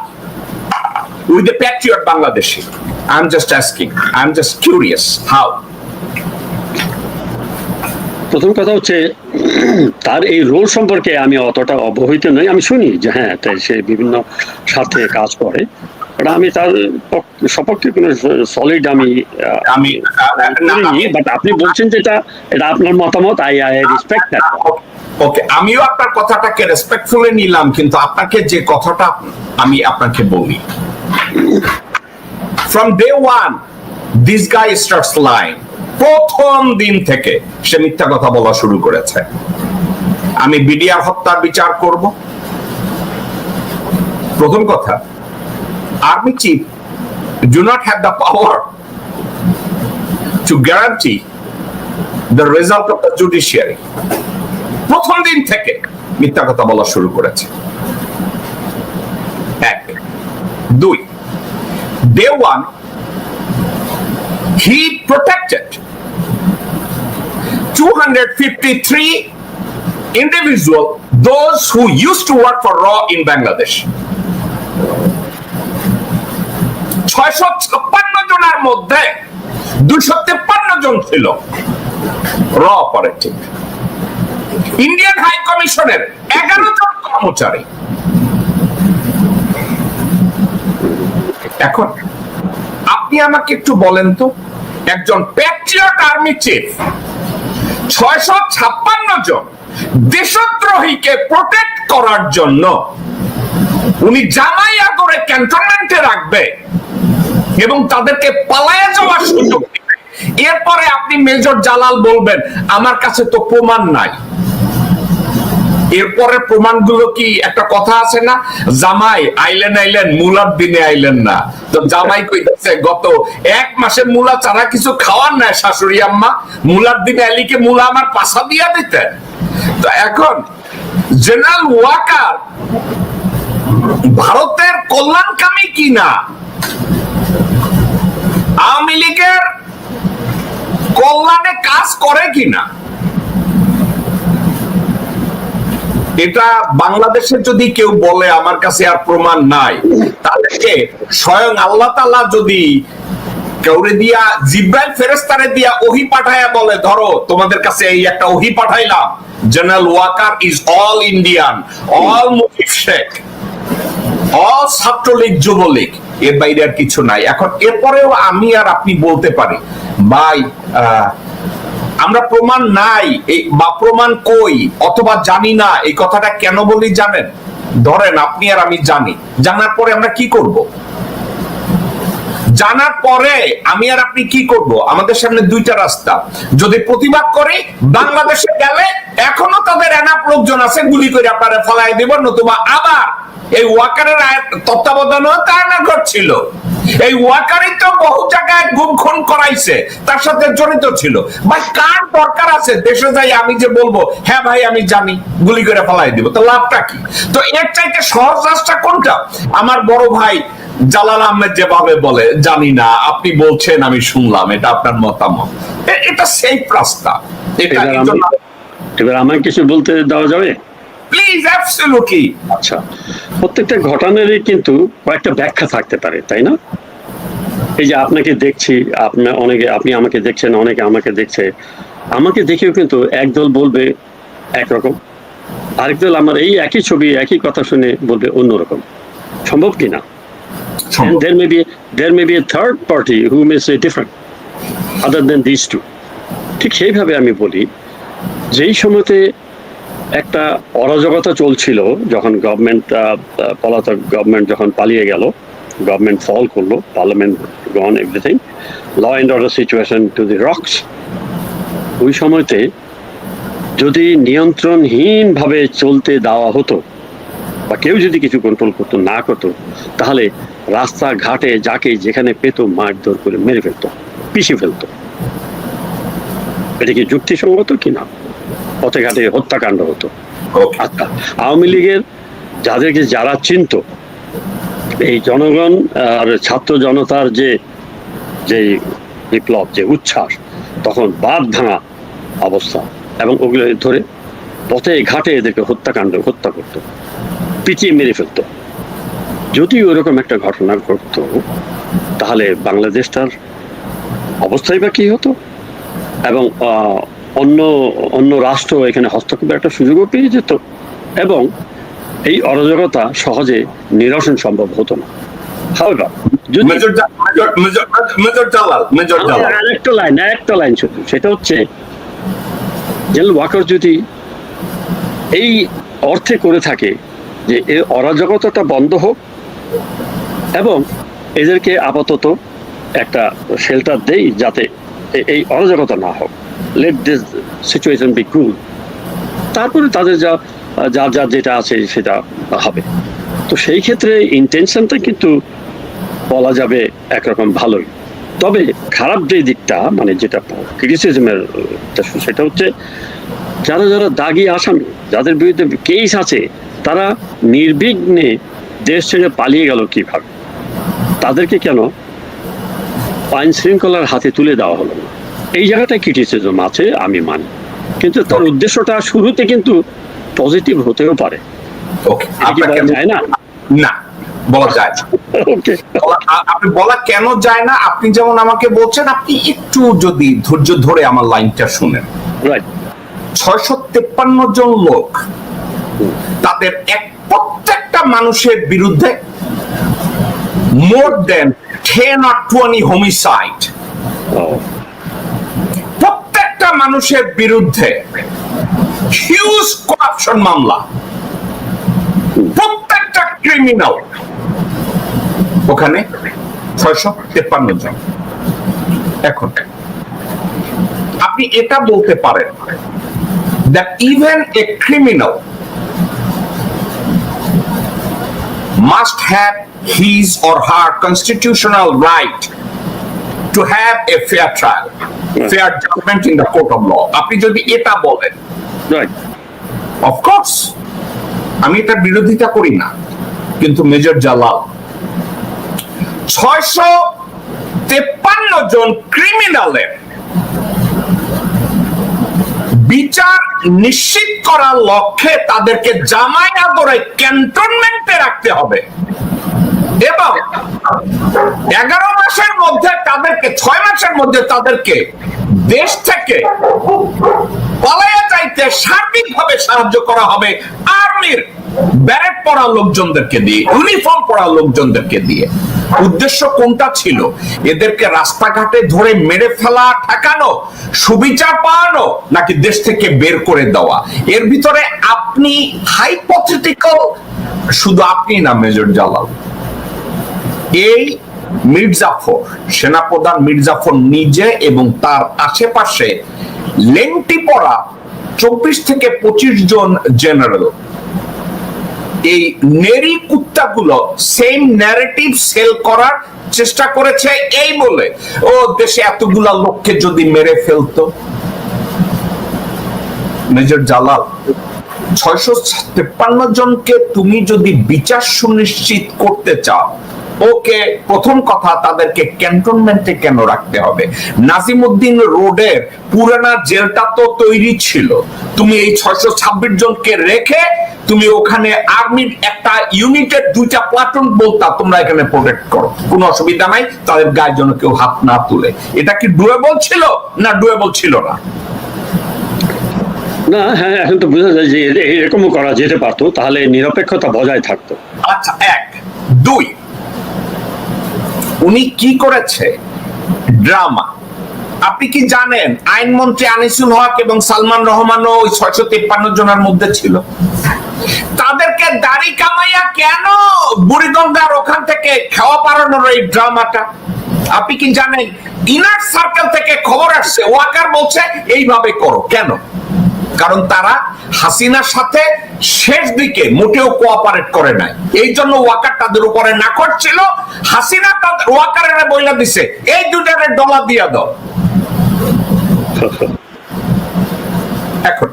with the patriot Bangladeshi? I'm just asking. I'm just curious. How? প্রথম কথা হচ্ছে তার এই role সম্পর্কে আমি অতটা অবহিত নই। আমি শুনি যে হ্যাঁ তাই সে বিভিন্ন স্বার্থে কাজ করে, বাট আমি তার সপক্ষে কোনো সলিড আমি বাট আপনি বলছেন যেটা এটা আপনার মতামত, আই রেসপেক্ট দ্যাট। ওকে, আমিও আপনার কথাটাকে রেসপেক্টফুলি নিলাম, কিন্তু আপনাকে যে কথাটা আমি আপনাকে বলি, from day one this guy starts lying. প্রথম দিন থেকে সে মিথ্যা কথা বলা শুরু করেছে। আমি বিডিআর হত্যার বিচার করব। প্রথম কথা, army chief do not have the power to guarantee the result of the judiciary. প্রথম দিন থেকে মিথ্যা কথা বলা শুরু করেছে। এক, দুই, day one he protected 253 individual, those who used to work for RAW in Bangladesh. 656 জনের মধ্যে 253 জন ছিল র অপারেটিভ। ইন্ডিয়ান হাই কমিশনের 11 জন কর্মচারী। এখন আপনি আমাকে একটু বলেন তো, একজন প্যাট্রিয়ট আর্মি চিফ 656 জন দেশদ্রোহীকে প্রোটেক্ট করার জন্য উনি জামাইয়া করে ক্যান্টনমেন্টে রাখবে এবং তাদেরকে পালায়া যাওয়ার সুযোগ দিবে। এরপরে আপনি মেজর জালাল বলবেন আমার কাছে তো প্রমাণ নাই। এরপরের প্রমাণগুলো কি একটা কথা আছে না, জামাই আইলেন মুলার দিনে আইলেন না। তো জামাই কইতেছে গত 1 মাসে মুলা ছাড়া কিছু খাওয়ার নাই শাশুড়ি আম্মা, মুলার দিনে আলিকে মুলা আমার পাশা দিয়া দিতেন। তো এখন জেনারেল ওয়াকার ভারতের কল্যাণকামী কিনা, আওয়ামী লীগের কল্যাণে কাজ করে কিনা, এটা বাংলাদেশে যদি কেউ বলে আমার কাছে আর প্রমাণ নাই, তাহলে স্বয়ং আল্লাহ তাআলা যদি কাউরে দিয়া জিব্রাইল ফেরেশতারে দিয়া ওহী পাঠায়া বলে ধরো তোমাদের কাছে এই একটা ওহী পাঠাইলাম, general Waker is all Indian, all Mujib Sheikh, all Chhatra League Jubo League, এর বাইরে আর কিছু নাই। এখন এরপরেও আমি আর আপনি বলতে পারি ভাই আমরা প্রমাণ নাই বা প্রমাণ কই অথবা জানি না, এই কথাটা কেন বলি জানেন? ধরেন আপনি আর আমি জানি, জানার পরে আমরা কি করব? জানার পরে আমি আর আপনি কি করব? আমাদের সামনে দুইটা রাস্তা। যদি প্রতিবাদ করি, বাংলাদেশে গেলে এখনো তাদের এনাফ লোকজন আছে, গুলি করে আপনারা ফলাই দেব, নতুবা আবার এই ওয়াকারের তত্ত্বাবধানেও তারা করছিল। এই ওয়াকারই তো বহু জায়গায় গুম খুন করাইছে, তার সাথে জড়িত ছিল। ভাই কার দরকার আছে দেশে যাই আমি যে বলবো হ্যাঁ ভাই আমি জানি, গুলি করে ফলাই দিব, তো লাভটা কি? তো এর চাইতে সহজ রাস্তা কোনটা? আমার বড় ভাই জালাল আহমেদ যেভাবে বলে জানি না, আপনি বলছেন আমি শুনলাম, এটা আপনার মতামত, এটা সেফ রাস্তা। এটা এবার আমাকে কিছু বলতে দেওয়া যাবে? Please, absolutely. আচ্ছা, প্রত্যেকটা ঘটনারই কিন্তু কয়েকটা ব্যাখ্যা থাকতে পারে, তাই না? এই যে আপনাকে দেখছি, আপনি আমাকে দেখছেন, অনেকে আমাকে দেখছে, আমাকে দেখেও কিন্তু একদল বলবে একরকম, আরেক দল আমার এই একই ছবি একই কথা শুনে বলবে অন্যরকম। সম্ভব কিনা? there may be a third party who may say different other than these two. ঠিক সেইভাবে আমি বলি, যেই সময়তে একটা অরাজকতা চলছিল, যখন পলাতক গভর্নমেন্ট যখন পালিয়ে গেল, গভর্নমেন্ট ফল করলো, parliament gone, everything, law and order situation to the rocks, ওই সময়তে যদি নিয়ন্ত্রণহীন ভাবে চলতে দেওয়া হতো বা কেউ যদি কিছু কন্ট্রোল করতো না করতো, তাহলে রাস্তাঘাটে যাকে যেখানে পেতো মারধর করে মেরে ফেলতো, পিষিয়ে ফেলতো। এটা কি যুক্তিসঙ্গত কিনা? পথে ঘাটে হত্যাকাণ্ড হতো। আচ্ছা, আওয়ামী লীগের যাদেরকে যারা চিনত, এই জনগণ আর ছাত্র জনতার যে বিপ্লব, যে উচ্ছ্বাস, তখন বাঁধ ভাঙা অবস্থা, এবং ওগুলো ধরে পথে ঘাটে এদেরকে হত্যা করতো, পিটিয়ে মেরে ফেলতো। যদি ওরকম একটা ঘটনা ঘটতো, তাহলে বাংলাদেশটার অবস্থাই বা কি হতো? এবং অন্য অন্য রাষ্ট্র এখানে হস্তক্ষেপের একটা সুযোগও পেয়ে যেত, এবং এই অরাজকতা সহজে নিরসন সম্ভব হতো না। However, যদি আরেকটা লাইন শুধু, সেটা হচ্ছে জেনারেল ওয়াকার যদি এই অর্থে করে থাকে যে এই অরাজকতাটা বন্ধ হোক এবং এদেরকে আপাতত একটা শেল্টার দেই যাতে এই অরাজকতা না হোক, লেট দিস সিচুয়েশন বি কুল, তারপরে তাদের যা যেটা আছে সেটা হবে। তো সেই ক্ষেত্রে ইন্টেনশনটা কিন্তু বলা যাবে একরকম ভালোই। তবে খারাপ যে দিকটা, মানে যেটা ক্রিটিসিজমের, সেটা হচ্ছে যারা যারা দাগি আসামি, যাদের বিরুদ্ধে কেস আছে, তারা নির্বিঘ্নে দেশ ছেড়ে পালিয়ে গেল কিভাবে? তাদেরকে কেন আইন শৃঙ্খলার হাতে তুলে দেওয়া হলো না? এই জায়গাটায় ক্রিটিসিজম আছে, আমি মানি, কিন্তু তার উদ্দেশ্যটা শুরুতে কিন্তু পজিটিভ হতেও পারে। যায় না, না বলা যায় না। আপনি বলা কেন যায় না? আপনি যেমন আমাকে বলছেন, আপনি একটু যদি ধৈর্য ধরে আমার লাইনটা শুনেন। 653 জন লোক, তাদের প্রত্যেকটা মানুষের বিরুদ্ধে মোর দেন 10 or 20 হোমিসাইড, প্রত্যেকটা মানুষের বিরুদ্ধে হিউজ করাপশন মামলা, প্রত্যেকটা ক্রিমিনাল ওখানে 653 জন। এখন আপনি এটা বলতে পারেন that even a criminal must have his or her constitutional right to have a fair trial, fair judgment in the court of law. আপনি যদি এটা বলেন, of course আমি এটা বিরোধিতা করি না, কিন্তু মেজর জালাল 653 জন ক্রিমিনালের বিচার নিশ্চিত করার লক্ষ্যে তাদেরকে জামাই আদরে ক্যান্টনমেন্টে রাখতে হবে, এবং 11 মাসের মধ্যে তাদেরকে, 6 মাসের মধ্যে তাদেরকে দেশ থেকে পালাইয়া যাইতে সার্বিকভাবে সাহায্য করা হবে আর্মির ব্যারেট পরা লোকজনদেরকে দিয়ে, ইউনিফর্ম পরা লোকজনদেরকে দিয়ে। উদ্দেশ্য কোনটা ছিল? এদেরকে রাস্তাঘাটে ধরে মেরে ফেলা, ঠেকানো, সুবিচার পাওয়ানো, নাকি দেশ থেকে বের করে দেওয়া? এর ভিতরে আপনি হাইপোথেটিক্যাল, শুধু আপনি না মেজর জালাল, এই মির্জাফর, সেনাপ্রধান মির্জাফর নিজে এবং তার আশেপাশে লেংটি পরা 24 থেকে 25 জন জেনারেল, এই নেরি কুত্তাগুলো সেম ন্যারেটিভ সেল করার চেষ্টা করেছে, এই বলে ও দেশে এতগুলা লোককে যদি মেরে ফেলতো। মেজর জালাল, 653 জনকে তুমি যদি বিচার সুনিশ্চিত করতে চাও, ওকে, প্রথম কথা তাদেরকে ক্যান্টনমেন্টে কেন রাখতে হবে? নাজিমউদ্দিন রোডের পুরানা জেলটা তো তৈরি ছিল, তুমি এই 626 জনকে রেখে তুমি ওখানে আর্মির একটা ইউনিটের 2টা প্লাটুন বলতা তোমরা এখানে প্রোটেক্ট করো, কোনো অসুবিধা নাই, তাদের গায়ে যেন কেউ হাত না তুলে। এটা কি ডুয়েবল ছিল না ডুয়েবল ছিল না? না, হ্যাঁ, এখন তো বোঝা যায় যে এরকমও করা যেতে পারতো, তাহলে নিরপেক্ষতা বজায় থাকতো। আচ্ছা, 1 2 উনি কি করেছে? ড্রামা। আপনি কি জানেন আইনমন্ত্রী আনিসুল হক এবং সালমান রহমানও ওই 653 জনের মধ্যে ছিল? তাদেরকে দাড়ি কামাইয়া কেন বুড়িগঙ্গার ওখান থেকে খাওয়া পারানোর এই ড্রামাটা? আপনি কি জানেন ইনার সার্কেল থেকে খবর আসছে, ওয়াকার বলছে এইভাবে করো? কেন? কারণ তারা হাসিনার সাথে শেষ দিকে মোটেও কোঅপারেট করে নাই, এই জন্য ওয়াকার তাদের উপরে না করছিল। হাসিনা তাদের ওয়াকারের বইলা দিছে, এই $2 দিয়া দাও। এখন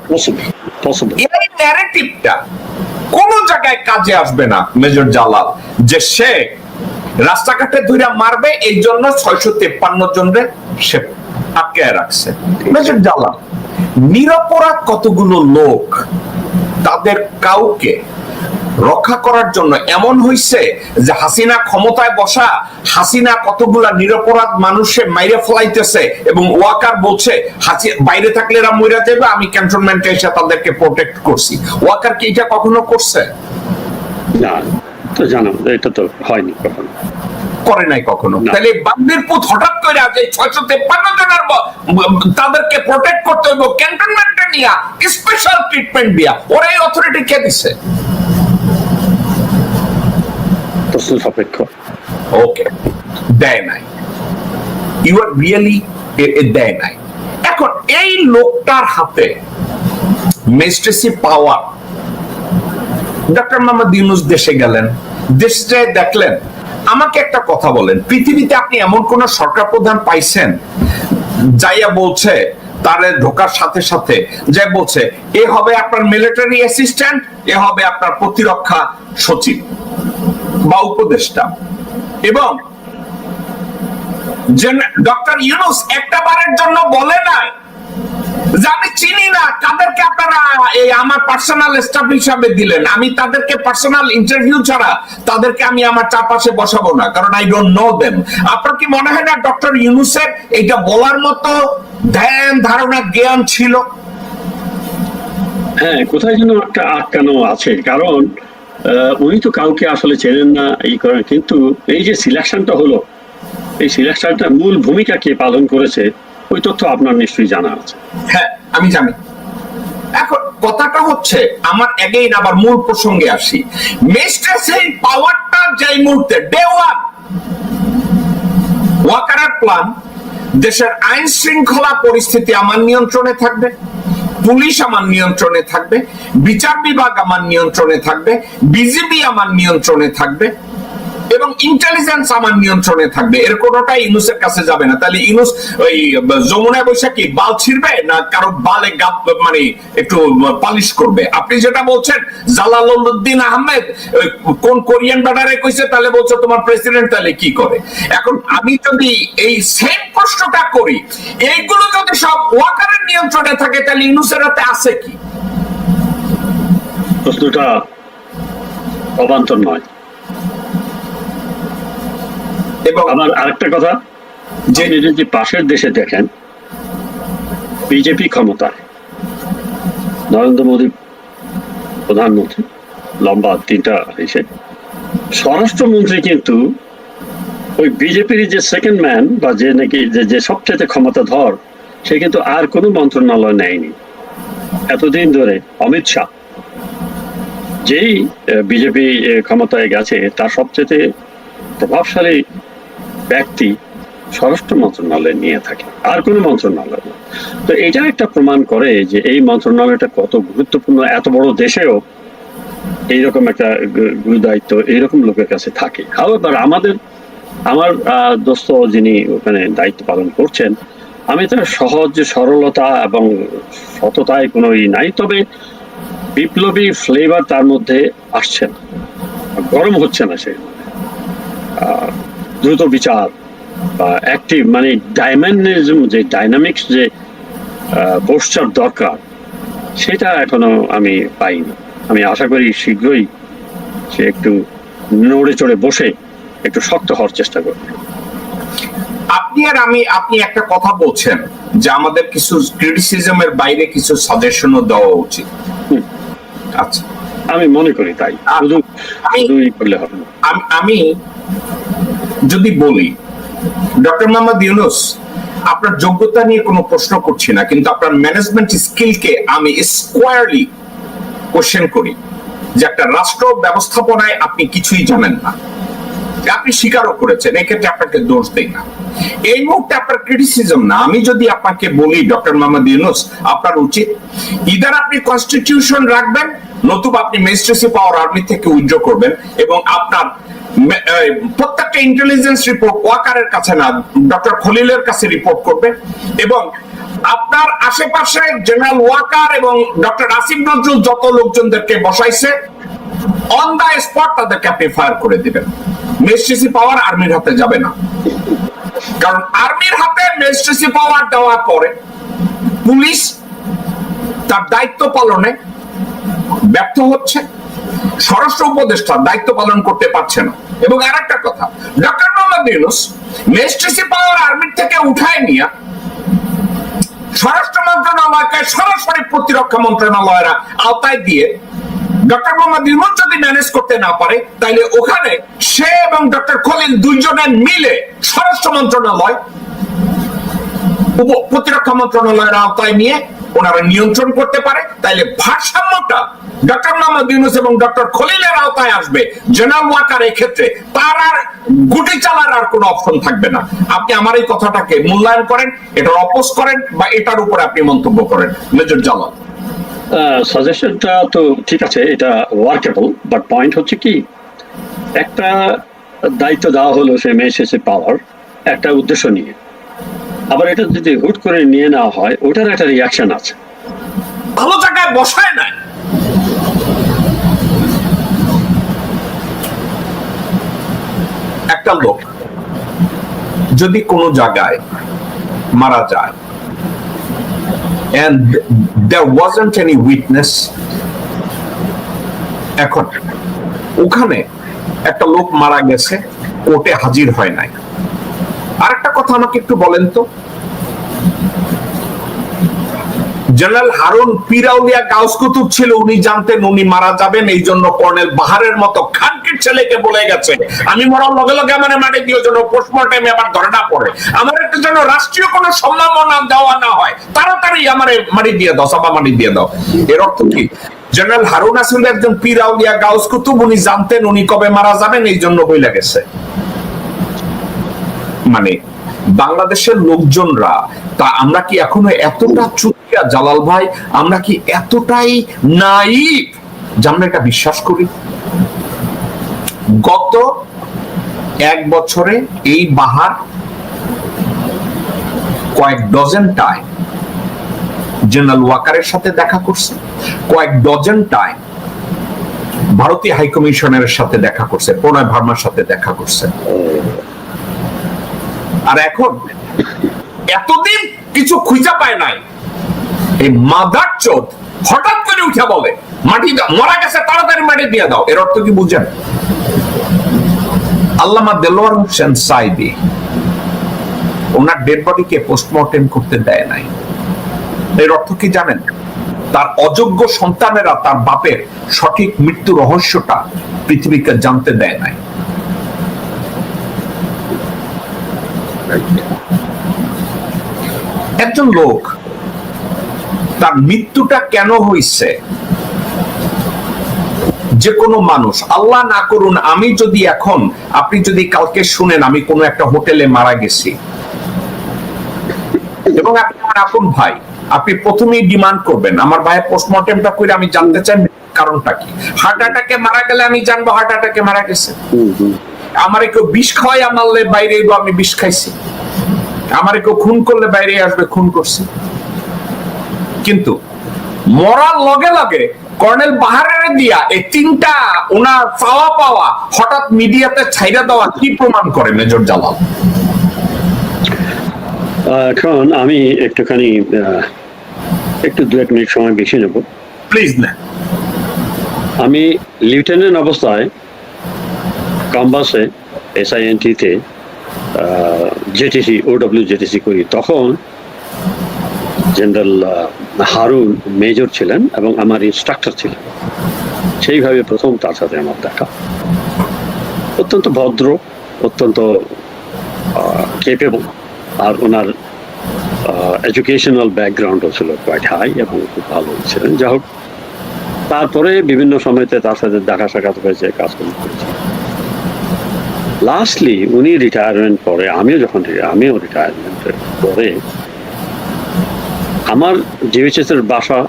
এই ন্যারেটিভটা কোন জায়গায় কাজে আসবে না মেজর জালাল, যে সে রাস্তাঘাটে ধইরা মারবে, এই জন্য 653 জনরে সে আটকায় রাখছে। মেজর জালাল, নিরপরাধ কতগুলো লোক, তাদের কাউকে রক্ষা করার জন্য এমন হইছে যে হাসিনা ক্ষমতায় বসা, হাসিনা কতগুলা নিরপরাধ মানুষে মাইরে ফলাইতেছে এবং ওয়াকার বলছে বাইরে থাকলে এরা মইরা যাবে, আমি ক্যান্টনমেন্টে এসে তাদেরকে প্রোটেক্ট করছি। ওয়াকার কি এটা কখনো করছে? না, তো জানো এটা তো হয়নি কখনো, করে নাই কখনো। তাহলে বান্দির পুত হঠাৎ করে আজ এই 653 জনের তাদেরকে প্রোটেক্ট করতে হইব ক্যান্টনমেন্টে নিয়া স্পেশাল ট্রিটমেন্ট দিয়া, ওরা এই অথরিটি কে দিছে? প্রশ্ন সাপেক্ষ। ওকে, দেয় নাই, ইউ আর রিয়েলি দেয় নাই। এখন এই লোকটার হাতে ম্যাজিস্ট্রেসি পাওয়ার, ডক্টর মোহাম্মদ ইউনূস দেশে গেলেন, দেশে দেখলেন। আমাকে একটা কথা বলেন, পৃথিবীতে আপনি এমন কোন সরকার প্রধান পাইছেন যাইয়া বলছে তারে ঢোকার সাথে সাথে যে বলছে এ হবে আপনার মিলিটারি অ্যাসিস্ট্যান্ট, এ হবে আপনার প্রতিরক্ষা সচিব বা উপদেষ্টা, এবং ডক্টর ইউনূস একটা বারের জন্য বলে নাই যে আমি চিনি না কাদেরকে আপনারা এই আমার পার্সোনাল স্টাফ হিসাবে দিলেন, আমি তাদেরকে পার্সোনাল ইন্টারভিউ ছাড়া তাদেরকে আমি আমার চারপাশে বসাবো না, কারণ আই ডোন্ট নো দেম। আপনার কি মনে হয় না ডক্টর ইউনূসের এটা বলার মতো ধ্যান ধারণা জ্ঞান ছিল? হ্যাঁ, কোথায় যেন একটা আটকানো আছে, কারণ উনি তো কাউকে আসলে চেনেন না এই করেন, কিন্তু এই যে সিলেকশনটা হলো, এই সিলেকশনটা মূল ভূমিকা কে পালন করেছে ওই তথ্য আপনার নিশ্চয়ই জানা আছে। হ্যাঁ, আমি জানি। এখন কথাটা হচ্ছে, আমার এগেইন আবার মূল প্রসঙ্গে আসি, ম্যাজিস্ট্রেসির পাওয়ারটা যেই মুহূর্তে ডে ওয়ান ওয়াকারের প্ল্যান, দেশের আইন শৃঙ্খলা পরিস্থিতি আমার নিয়ন্ত্রণে থাকবে, পুলিশ আমার নিয়ন্ত্রণে থাকবে, বিচার বিভাগ আমার নিয়ন্ত্রণে থাকবে, বিজিবি আমার নিয়ন্ত্রণে থাকবে, এবং ইন্টেলিজেন্স আমার নিয়ন্ত্রণে থাকবে, এর কোনোটাই ইউনূসের কাছে যাবে না। তাহলে ইউনূস ওই যমুনায় বৈশা কি বাল ছিড়বে না কারো বালে গাপ মানে একটু পালিশ করবে? আপনি যেটা বলছেন জালালউদ্দিন আহমেদ কোন কোরিয়ান ব্যাটারে কইছে, তাহলে বলছো তোমার প্রেসিডেন্ট তাহলে কি করে? এখন আমি যদি এই সেম প্রশ্নটা করি, এইগুলো যদি সব ওয়াকারের নিয়ন্ত্রণে থাকে, তাহলে ইউনূসের হাতে আছে কি? প্রশ্নটা অবান্তর নয়। এবং আমার আরেকটা কথা, যে যদি পাশের দেশে দেখেন বিজেপি ক্ষমতায়, নরেন্দ্র মোদী প্রধানমন্ত্রী, লম্বা 3টা এসে স্বরাষ্ট্রমন্ত্রী কিন্তু ওই বিজেপির যে সেকেন্ড ম্যান বা যে নাকি যে সবচেয়ে ক্ষমতাধর, সে কিন্তু আর কোনো মন্ত্রণালয় নেয়নি এতদিন ধরে। অমিত শাহ যেই বিজেপি ক্ষমতায় গেছে, তার সবচেয়ে প্রভাবশালী ব্যক্তি স্বরাষ্ট্র মন্ত্রণালয় নিয়ে থাকে, আর কোনো মন্ত্রণালয় না। তো এটা একটা প্রমাণ করে যে এই মন্ত্রণালয়টা কত গুরুত্বপূর্ণ, এত বড় দেশেও এইরকম একটা গুরুদায়িত্ব এইরকম লোকের কাছে থাকে। আমার দোস্ত যিনি ওখানে দায়িত্ব পালন করছেন, আমি তার সহজ সরলতা এবং সততায় কোনো নাই, তবে বিপ্লবী ফ্লেভার তার মধ্যে আসছে না, গরম হচ্ছে না সে, দ্রুত বিচার বা অ্যাক্টিভ মানে ডাইনামিজম, যে ডাইনামিক্স যে পোস্টার দরকার, সেটা এখনো আমি পাইনি। আমি আশা করি শীঘ্রই সে একটু নড়ে চড়ে বসে একটু শক্ত হওয়ার চেষ্টা করবে। আপনি একটা কথা বলছেন যে আমাদের কিছু ক্রিটিসিজমের বাইরে কিছু সাজেশনও দেওয়া উচিত। আচ্ছা, আমি মনে করি তাই, শুধু করলে হবে না। আমি যদি বলি, ডক্টর মোহাম্মদ ইউনূস, আপনার যোগ্যতা নিয়ে কোনো প্রশ্ন করছি না, কিন্তু আপনার ম্যানেজমেন্ট স্কিলকে আমি স্কোয়ারলি কোশ্চেন করি যে একটা রাষ্ট্র ব্যবস্থাপনায় আপনি কিছুই জানেন না, আপনি স্বীকারও করেছেন, এক্ষেত্রে আপনাকে দোষ দেই না। এই মুহূর্তে আপনার ক্রিটিসিজম না, আমি যদি আপনাকে বলি ডক্টর মোহাম্মদ ইউনূস, আপনার উচিত ইদার আপনি কনস্টিটিউশন রাখবেন, নতুবা আপনি ম্যাজিস্ট্রেসি পাওয়ার আর্মি থেকে উইথড্র করবেন, এবং আপনার প্রত্যেকটা ইন্টেলিজেন্স রিপোর্ট ওয়াকারের কাছে না, ডক্টর খলিলের কাছে রিপোর্ট করবে, এবং আপনার আশেপাশে জেনারেল ওয়াকার এবং ডক্টর আসিফ নজরুল যত লোকজনদেরকে বসাইছে অন দা স্পট তাদেরকে আপনি ফায়ার করে দিবেন। ম্যাজিস্ট্রেসি পাওয়ার আর্মির হাতে যাবে না, কারণ আর্মির হাতে ম্যাজিস্ট্রেসি পাওয়ার দেওয়ার পরে পুলিশ তার দায়িত্ব পালনে ব্যর্থ হচ্ছে, স্বরাষ্ট্র উপদেষ্টা দায়িত্ব পালন করতে পারছে না। এবং আরেকটা কথা, ডক্টর মোহাম্মদ ইউনূস ম্যাজিস্ট্রেসি পাওয়ার আর্মির থেকে উঠায় নিয়ে স্বরাষ্ট্র মন্ত্রণালয়কে সরাসরি প্রতিরক্ষা মন্ত্রণালয়ের আওতায় দিয়ে ডক্টর মোহাম্মদ ইউনূস যদি ম্যানেজ করতে না পারে, তাইলে ওখানে সে এবং ডক্টর খলিল দুইজনে মিলে স্বরাষ্ট্র মন্ত্রণালয় প্রতিরক্ষা মন্ত্রণালয়ের আওতায় নিয়ে ওনারা নিয়ন্ত্রণ করতে পারে। তাইলে ভারসাম্যটা ডক্টর মোহাম্মদ ইউনূস এবং ডক্টর খলিলের আওতায় আসবে। জেনারেল ওয়াকার ক্ষেত্রে তার আর গুটি চালার আর কোনো অপশন থাকবে না। আপনি আমার এই কথাটাকে মূল্যায়ন করেন, এটার অপোজ করেন, বা এটার উপরে আপনি মন্তব্য করেন। মেজর জালাল, সাজেশনটা তো ঠিক আছে, এটা ওয়ার্কেবল, বাট পয়েন্ট হচ্ছে কি, একটা দায়িত্ব দেওয়া হলো সে ম্যাজিস্ট্রেসি পাওয়ার একটা উদ্দেশ্য নিয়ে, আবার এটা যদি হুট করে নিয়ে নেওয়া হয় ওটার একটা রিয়াকশন আছে। ভালো জায়গায় বসায় নাই। একটা লোক যদি কোনো জায়গায় মারা যায় and there wasn't any witness, এখন ওখানে একটা লোক মারা গেছে, কোর্টে হাজির হয় নাই। আরেকটা কথা আমাকে একটু বলেন তো, জেনারেল হারুন পিরাউলিয়া গাউস কুতুব ছিল, উনি জানতেন উনি মারা যাবেন, এই জন্য কর্নেল বাহারের মতো খানকির ছেলেকে বলে গেছে আমি মরার লগে লগে আমার মাটি দিয়ে জন্য পোস্টমর্টেমে আবার ধরে না পড়ে, আমার একটু যেন রাষ্ট্রীয় কোনো সম্মাননা দেওয়া না হয়, তাড়াতাড়ি আমার মাটি দিয়ে দাও, সাবা মাটি দিয়ে দাও। এর অর্থ কি, জেনারেল হারুন আসলে একজন পিরাউলিয়া গাউস কুতুব, উনি জানতেন উনি কবে মারা যাবেন, এই জন্য বইলা গেছে। মানে বাংলাদেশের লোকজনরা, তা আমরা কি এখনো এতটা চুতিয়া জালাল ভাই, আমরা কি এতটাই নাইভ যে আমরা এটা বিশ্বাস করি? গত এক বছরে এই বাহার কয়েক ডজন টাইম জেনারেল ওয়াকারের সাথে দেখা করছে, কয়েক ডজন টাইম ভারতীয় হাইকমিশনের সাথে দেখা করছে, প্রণয় ভার্মার সাথে দেখা করছে। আর এখন এতদিন কিছু খুঁজে পায় নাই, এই মাদার চোদ হঠাৎ করে উঠে বলে মাটি মরা গেছে, তাড়াতাড়ি মাটি দিয়ে দাও। এর অর্থ কি বুঝেন? আল্লামা দেলোয়ার হোসেন সাইদি ওনার ডেড বডিকে পোস্টমর্টেম করতে দেয় নাই। এর অর্থ কি জানেন? তার অযোগ্য সন্তানেরা তার বাপের সঠিক মৃত্যু রহস্যটা পৃথিবীকে জানতে দেয় নাই। একজন লোক তার মৃত্যুটা কেন হইছে, যে কোনো মানুষ, আল্লাহ না করুন আমি যদি এখন, আপনি যদি কালকে শুনেন আমি কোনো একটা হোটেলে মারা গেছি এবং আপনি আমার আপন ভাই, আপনি প্রথমেই ডিমান্ড করবেন আমার ভাইয়ের পোস্টমর্টেমটা করে আমি জানতে চাই কারণটা কি। হার্ট অ্যাটাকে মারা গেলে আমি জানবো হার্ট অ্যাটাকে মারা গেছে। আমার কেউ বিষ খাওয়াই মারলে বাইরে আমি বিষ খাইছি, আমার কেউ খুন করলে বাইরে আসবে খুন করছি। কিন্তু মরার লগে লগে কর্নেল বাহারের দিয়া এই তিনটা ওনার চাওয়া পাওয়া হঠাৎ মিডিয়াতে ছাইরা দেওয়া কি প্রমাণ করে মেজর জালাল? এখন আমি একটুখানি একটু 2-1 মিনিট সময় বেশি নেব প্লিজ। না, আমি লিউটেন্যান্ট অবস্থায় কাম্বাসে SINT-তে জেটিসি OW জেটিসি করি, তখন জেনারেল হারুন মেজর ছিলেন এবং আমার ইনস্ট্রাক্টর ছিলেন। সেইভাবে প্রথম তার সাথে আমার দেখা। অত্যন্ত ভদ্র, অত্যন্ত কেপেবল, আর ওনার এডুকেশনাল ব্যাকগ্রাউন্ডও ছিল কোয়াইট হাই এবং খুব ভালো ছিলেন। যাই হোক, তারপরে বিভিন্ন সময়তে তার সাথে দেখা সাক্ষাৎ হয়েছে, কাজকর্ম করেছে। লাস্টলি উনি রিটায়ারমেন্ট পরে, আমিও রিটায়ারমেন্টের পরে আমার DHS এর বাসা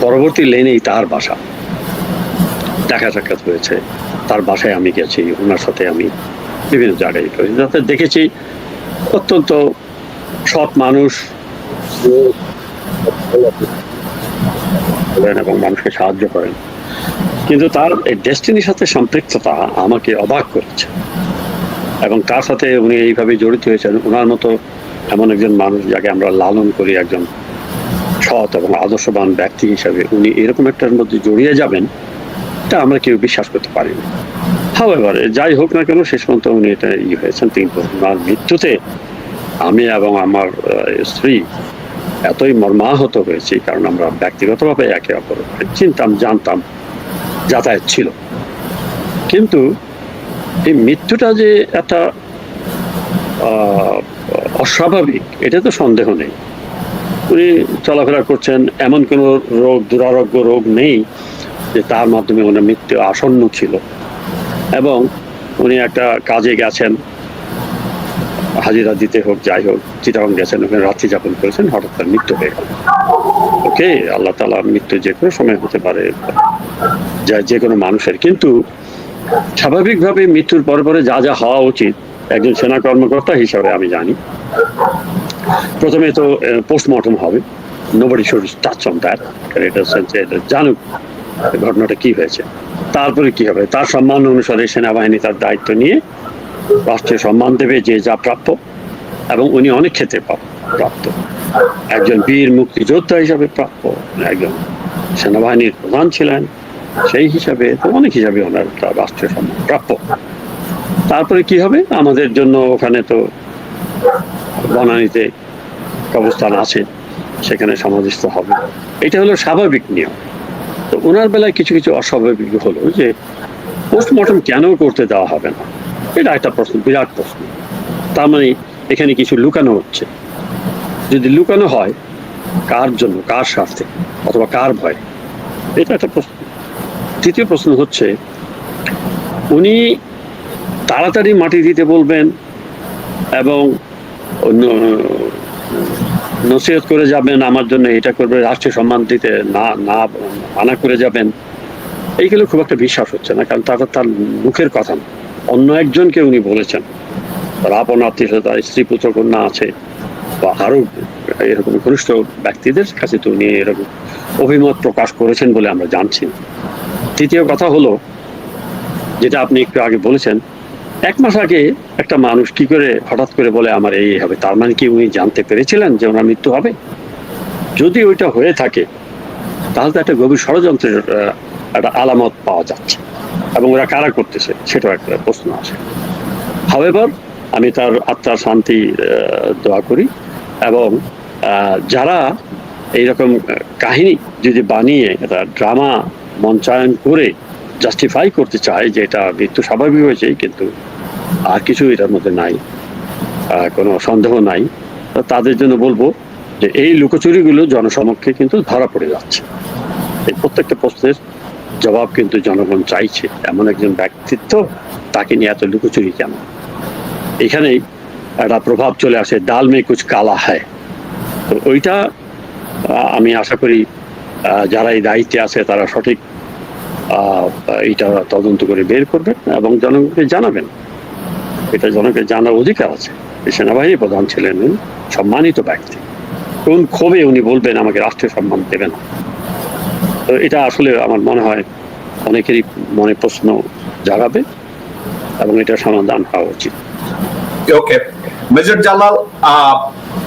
পরবর্তী লেনেই তার বাসা, দেখা সাক্ষাৎ হয়েছে। তার বাসায় আমি গেছি, ওনার সাথে আমি বিভিন্ন জায়গায় যাতে দেখেছি অত্যন্ত সৎ মানুষ এবং মানুষকে সাহায্য করেন। কিন্তু তার এই ডেস্টিনির সাথে সম্পৃক্ততা আমাকে অবাক করেছে, এবং তার সাথে উনি এইভাবে জড়িত হয়েছেন। ওনার মতো এমন একজন মানুষ যাকে আমরা লালন করি, একজন সৎ এবং আদর্শবান ব্যক্তি হিসাবে উনি এরকম একটার মধ্যে জড়িয়ে যাবেন, এটা আমরা কেউ বিশ্বাস করতে পারি না। হাওয়েভার, যাই হোক না কেন, শেষ পর্যন্ত উনি এটা হয়েছেন। কিন্তু ওনার মৃত্যুতে আমি এবং আমার স্ত্রী এতই মর্মাহত হয়েছি, কারণ আমরা ব্যক্তিগতভাবে একে অপরকে চিনতাম, জানতাম, যাতায়াত ছিল। কিন্তু এই মৃত্যুটা যে একটা অস্বাভাবিক, এটা তো সন্দেহ নেই। উনি চলাফেরা করছেন, এমন কোনো রোগ, দুরারোগ্য রোগ নেই যে তার মাধ্যমে ওনার মৃত্যু আসন্ন ছিল। এবং উনি একটা কাজে গেছেন, হাজিরা দিতে হোক যাই হোক, চিটাগং গেছেন, ওখানে রাত্রি যাপন করেছেন, হঠাৎ তার মৃত্যু হয়ে গেল। ওকে, আল্লাহ তাআলা মৃত্যু যে কোনো সময় হতে পারে, যে কোনো মানুষের। কিন্তু স্বাভাবিকভাবে মৃত্যুর পরে পরে যা যা হওয়া উচিত একজন সেনা কর্মকর্তা হিসাবে আমি জানি, প্রথমে তো পোস্টমর্টম হবে। Nobody should touch on that, এটা জানুক ঘটনাটা কি হয়েছে। তারপরে কি হবে, তার সম্মান অনুসারে সেনাবাহিনী তার দায়িত্ব নিয়ে রাষ্ট্রীয় সম্মান দেবে, যে যা প্রাপ্য। এবং উনি অনেক ক্ষেত্রে প্রাপ্ত, একজন বীর মুক্তিযোদ্ধা হিসাবে প্রাপ্য, একজন সেনাবাহিনীর প্রধান ছিলেন, সেই হিসাবে তো অনেক হিসাবে ওনার রাষ্ট্রীয় সম্মান প্রাপ্য। তারপরে কি হবে, আমাদের জন্য ওখানে তো বনানীতে অবস্থান আছে, সেখানে সমাধিস্থ হবে। এটা হলো স্বাভাবিক নিয়ম। তো ওনার বেলায় কিছু কিছু অস্বাভাবিক হলো, যে পোস্টমর্টম কেন করতে দেওয়া হবে না, এটা একটা প্রশ্ন, বিরাট প্রশ্ন। তার মানে এখানে কিছু লুকানো হচ্ছে। যদি লুকানো হয়, কার জন্য, কার স্বার্থে, অথবা কার ভয়, এটা একটা প্রশ্ন। তৃতীয় প্রশ্ন হচ্ছে, উনি তাড়াতাড়ি মাটি দিতে বলবেন এবং নসিহত করে যাবেন, আমার জন্য এটা করবে, রাষ্ট্রীয় সম্মান দিতে না না মানা করে যাবেন, এইগুলো খুব একটা বিশ্বাস হচ্ছে না। কারণ তার মুখের কথা না, অন্য একজনকে উনি বলেছেন, তার আপন আত্মীয়, তার স্ত্রী পুত্র কন্যা আছে, বা আরো এরকম ঘনিষ্ঠ ব্যক্তিদের কাছে তো উনি এরকম অভিমত প্রকাশ করেছেন বলে আমরা জানছি। তৃতীয় কথা হলো, যেটা আপনি একটু আগে বলেছেন, 1 মাস আগে একটা মানুষ কি করে হঠাৎ করে বলে আমার এই হবে, তার মানে কি উনি জানতে পেরেছিলেন যে ওনার মৃত্যু হবে? যদি ওইটা হয়ে থাকে, তাহলে তো একটা গভীর ষড়যন্ত্রের একটা আলামত পাওয়া যাচ্ছে, এবং ওরা কারা করতেছে সেটাও একটা প্রশ্ন আসে। হাওয়েভার, আমি তার আত্মার শান্তি দোয়া করি, এবং যারা এইরকম কাহিনী যদি বানিয়ে একটা ড্রামা মঞ্চায়ন করে জাস্টিফাই করতে চায় যে এটা মৃত্যু স্বাভাবিক হয়েছে, কিন্তু আর কিছু এটার মধ্যে নাই, কোনো সন্দেহ নাই, তাদের জন্য বলবো যে এই লুকোচুরিগুলো জনসমক্ষে কিন্তু ধরা পড়ে যাচ্ছে। এই প্রত্যেকটা প্রশ্নের জবাব কিন্তু জনগণ চাইছে। এমন একজন ব্যক্তিত্ব, তাকে নিয়ে এত লুকোচুরি কেন? এখানেই একটা প্রভাব চলে আসে, ডাল মে কুছ কালা হ্যায়। তো ওইটা আমি আশা করি যারা এই দায়িত্বে আছে তারা সঠিক এইটা তদন্ত করে বের করবেন এবং জনগণকে জানাবেন। এটা জনগণের জানার অধিকার আছে। সেনাবাহিনী প্রধান ছিলেন, সম্মানিত ব্যক্তি, কোন ক্ষোভে উনি বলবেন আমাকে রাষ্ট্রীয় সম্মান দেবে না? তো এটা আসলে আমার মনে হয় অনেকেরই মনে প্রশ্ন জাগাবে, এবং এটা সমাধান হওয়া উচিত। ওকে, মেজর জালাল,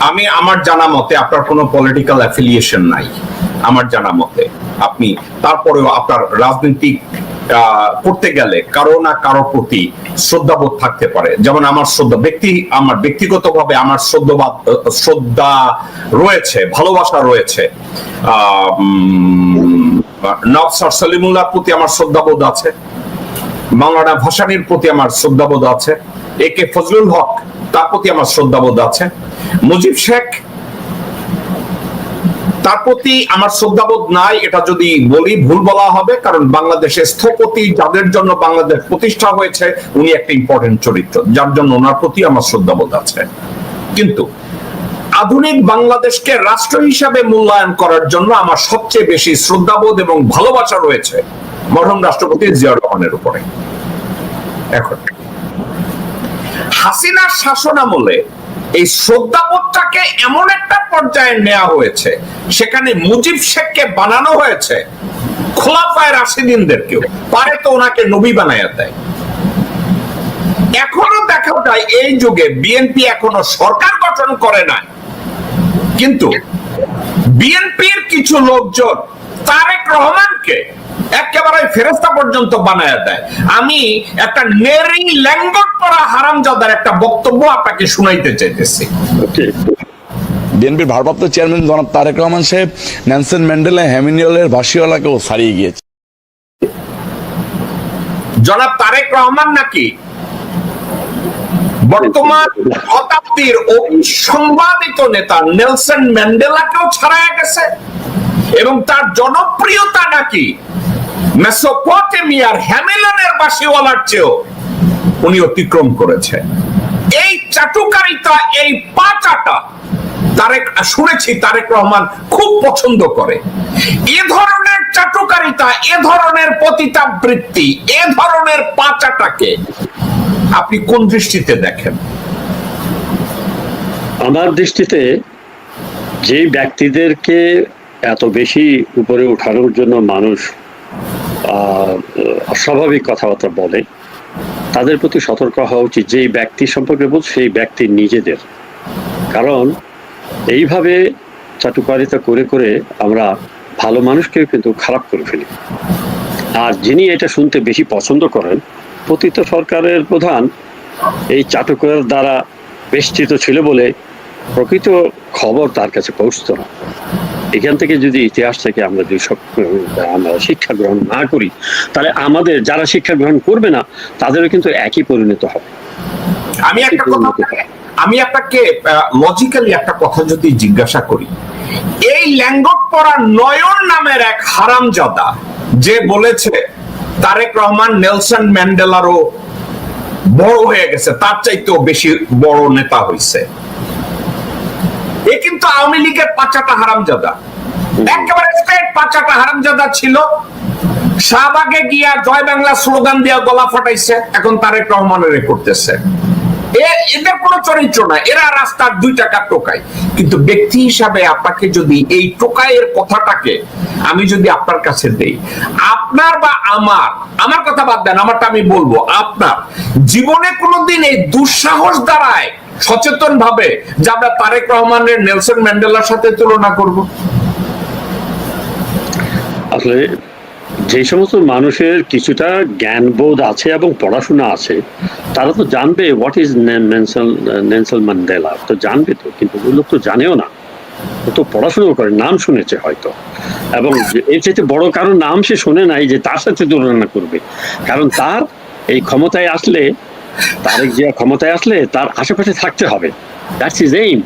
আমি আমার জানা মতে আপনার কোনো পলিটিক্যাল অ্যাফিলিয়েশন নাই, আমার জানা মতে। আপনি তারপরেও আপনার রাজনৈতিক করতে গেলে কারো না কারো প্রতি শ্রদ্ধাবোধ থাকতে পারে। যেমন আমার আমার ব্যক্তিগতভাবে আমার শ্রদ্ধা রয়েছে, ভালোবাসা রয়েছে। নওয়াব স্যার সলিমুল্লাহর প্রতি আমার শ্রদ্ধাবোধ আছে, মাওলানা ভাসানীর প্রতি আমার শ্রদ্ধাবোধ আছে, একে ফজলুল হক তার প্রতি আমার শ্রদ্ধাবোধ আছে, মুজিব শেখ তার প্রতি আমার শ্রদ্ধাবোধ নাই, এটা যদি বলি ভুল বলা হবে, কারণ বাংলাদেশের স্থপতি যাদের জন্য বাংলাদেশ প্রতিষ্ঠা হয়েছে, উনি একটা ইম্পর্টেন্ট চরিত্র, যার জন্য ওনার প্রতি আমার শ্রদ্ধাবোধ আছে। কিন্তু আধুনিক বাংলাদেশকে রাষ্ট্র হিসাবে মূল্যায়ন করার জন্য আমার সবচেয়ে বেশি শ্রদ্ধাবোধ এবং ভালোবাসা রয়েছে মরহুম রাষ্ট্রপতি জিয়াউর রহমানের উপরে। এখন হাসিনার শাসনামলে এই শ্রদ্ধাবোধটাকে এমন একটা পর্যায়ে নেওয়া হয়েছে, সেখানে মুজিব শেখকে বানানো হয়েছে খোলাফায়ে রাশিদিনদেরকেও, পারে তো ওনাকে নবী বানায়া দেয়। এখনো দেখা যায় এই যুগে বিএনপি এখনো সরকার গঠন করে নাই, কিন্তু বিএনপির কিছু লোকজন তারেক রহমানকে একেবারে ফেরেশতা পর্যন্ত বানায়া দেয়। আমি একটা নেরি ল্যাঙ্গট পরা হারামজাদার একটা বক্তব্য আপনাকে শুনাইতে চাইতেছি। বিএনপির ভারপ্রাপ্ত চেয়ারম্যান জনাব তারেক রহমান সাহেব নেলসন ম্যান্ডেলা হ্যামিনিয়লের ভাসিওয়ালাকেও ছাড়িয়ে গিয়েছে। জনাব তারেক রহমান নাকি বর্তমান শতাব্দীর অবিসংবাদিত নেতা নেলসন ম্যান্ডেলাকেও ছাড়াইয়া গেছে, এবং তার জনপ্রিয়তা নাকি মেসোপটেমিয়ার হ্যামিলনের বাসিওয়ালার চেয়েও উনি অতিক্রম করেছে। এই চাটুকারিতা, এই পাচাটা শুনেছি তারেক রহমান খুব পছন্দ করে। এ ধরনের চাটুকারিতা, এ ধরনের পতিতাবৃত্তি, এ ধরনের পাচাটাকে আপনি কোন দৃষ্টিতে দেখেন? আমার দৃষ্টিতে যে ব্যক্তিদেরকে এত বেশি উপরে উঠানোর জন্য মানুষ অস্বাভাবিক কথাবার্তা বলে, তাদের প্রতি সতর্ক হওয়া উচিত। যেই ব্যক্তি সম্পর্কে বলছে সেই ব্যক্তির নিজেদের, কারণ এইভাবে চাটুকারিতা করে করে আমরা ভালো মানুষকেও কিন্তু খারাপ করে ফেলি। আর যিনি এটা শুনতে বেশি পছন্দ করেন, পতিত সরকারের প্রধান এই চাটুকার দ্বারা বেষ্টিত ছিল বলে প্রকৃত খবর তার কাছে পৌঁছত না। এখান থেকে যদি ইতিহাস থেকে আমরা আমরা শিক্ষা গ্রহণ না করি, তাহলে আমাদের যারা শিক্ষা গ্রহণ করবে না তাদেরও কিন্তু একই পরিণত হবে। আমি আপনাকে লজিক্যালি একটা কথা যদি জিজ্ঞাসা করি, এই ল্যাঙ্গট পরা নয়ন নামের এক হারামজাদা যে বলেছে তারেক রহমান নেলসন ম্যান্ডেলারও বড় হয়ে গেছে, তার চাইতেও বেশি বড় নেতা হয়েছে, এ কিন্তু আওয়ামী লীগের পাচাটা হারামজাদা, একেবারে স্ট্রেট পাচাটা হারামজাদা ছিল। শাহবাগে গিয়া জয় বাংলা স্লোগান দিয়া গলা ফাটাইছে, এখন তারেক রহমানের করতেছে। এদের কোনো চরিত্র না, এরা রাস্তার 2 টাকা টোকায়। কিন্তু ব্যক্তি হিসাবে আপনাকে যদি এই টোকাইয়ের কথাটাকে আমি যদি আপনার কাছে দেই, আপনার বা আমার কথা বাদ দেন, আমারটা আমি বলবো, আপনার জীবনে কোনোদিন এই দুঃসাহস দ্বারায় সচেতন ভাবে যে আমরা তারেক রহমানের নেলসন ম্যান্ডেলার সাথে তুলনা করব? আসলে যে সমস্ত মানুষের কিছুটা জ্ঞানবোধ আছে এবং পড়াশোনা আছে, তারা তো জানবে হোয়াট ইজ নেলসন ম্যান্ডেলা, তো জানবে তো, কিন্তু ওই লোক তো জানেও না, ও তো পড়াশোনা করে, নাম শুনেছে হয়তো, এবং এর চাইতে বড় কারো নাম সে শোনে নাই যে তার সাথে তুলনা করবে। কারণ তার এই ক্ষমতায় আসলে, তারেক জিয়া ক্ষমতায় আসলে তার আশেপাশে থাকতে হবে, দ্যাটস ইজ এইম।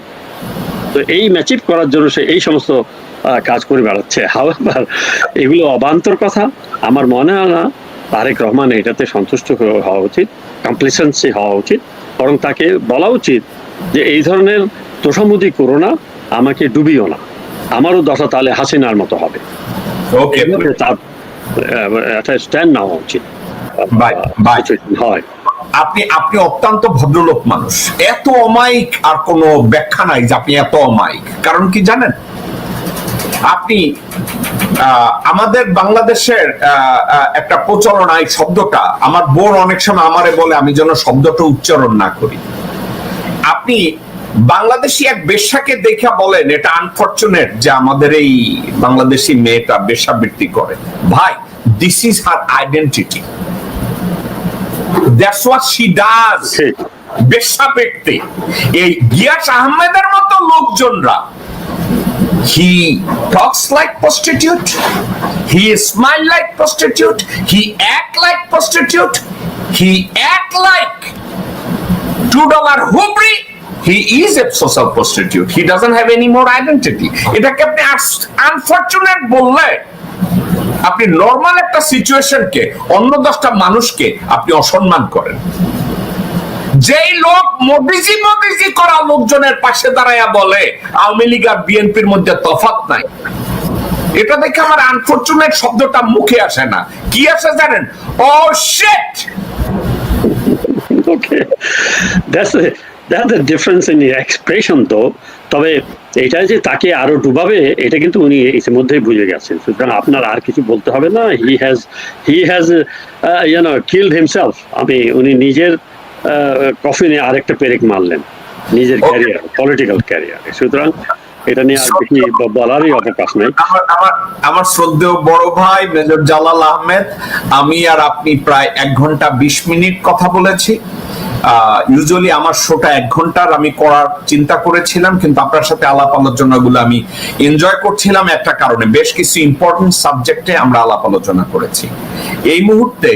তো এই ম্যাচিভ করার জন্য সে এই সমস্ত কাজ করে বেড়াচ্ছে। হাওয়ার এগুলো অবান্তর কথা। আমার মনে হয় না তারেক রহমান এটাতে সন্তুষ্ট হওয়া উচিত, কমপ্লিসেন্সি হওয়া উচিত, বরং তাকে বলা উচিত যে এই ধরনের তোষামোদি করো না, আমাকে ডুবিও না, আমারও দশা তাহলে হাসিনার মতো হবে। তার একটা স্ট্যান্ড নেওয়া উচিত। হয় আপনি অত্যন্ত ভদ্রলোক মানুষ, এত অমায়িক আর কোনো ব্যাখ্যা নাই যে আপনি এত অমায়িক। কারণ কি জানেন, আপনি আমাদের বাংলাদেশের একটা প্রচলন, এই শব্দটা আমার বোন অনেক সময় আমারে বলে আমি যেন শব্দটা উচ্চারণ না করি। আপনি বাংলাদেশি এক বেশ্যাকে দেখা বলেন এটা আনফরচুনেট যে আমাদের এই বাংলাদেশি মেয়েটা বেশ্যাবৃত্তি করে। ভাই, this is her identity, that's what she does. বেশ্যাবৃত্তি। এই গিয়াস আহমেদের মতো লোকজনরা, he talks like prostitute, he smile like prostitute, he act like prostitute, he act like $2 hubri, he is a social prostitute, he doesn't have any more identity. এটাকে আপনি unfortunate বললে আপনি normal একটা সিচুয়েশনকে, অন্য 10টা মানুষকে আপনি অসম্মান করেন। যেই লোক মোদিজি করা লোকজনের পাশে দাঁড়ায়া বলে আওয়ামী লীগ আর বিএনপির মধ্যে তফাৎ নাই, এটা দেখে আমার আনফরচুনেট শব্দটা মুখে আসে না। কি আসে জানেন? Oh shit. Okay, difference in expression তো, তবে এটা যে তাকে আরো ডুবাবে এটা কিন্তু উনি ইতিমধ্যেই বুঝে গেছেন, সুতরাং আপনার আর কিছু বলতে হবে না। He has killed himself. উনি নিজের কফিনে আরেকটা পেরেক মারলেন নিজের ক্যারিয়ার, পলিটিক্যাল ক্যারিয়ারে, সুতরাং এটা নিয়ে আর বেশি বলারই অবকাশ নেই। আমার শ্রদ্ধেয় বড় ভাই মেজর জালাল আহমেদ, আমি আর আপনি প্রায় 1 ঘন্টা 20 মিনিট কথা বলেছি। ইউজুয়ালি আমার শোটা 1 ঘন্টার আমি করার চিন্তা করেছিলাম, কিন্তু আপনার সাথে আলাপ আলোচনাগুলো আমি এনজয় করছিলাম একটা কারণে, বেশ কিছু ইম্পর্টেন্ট সাবজেক্টে আমরা আলাপ আলোচনা করেছি। এই মুহূর্তে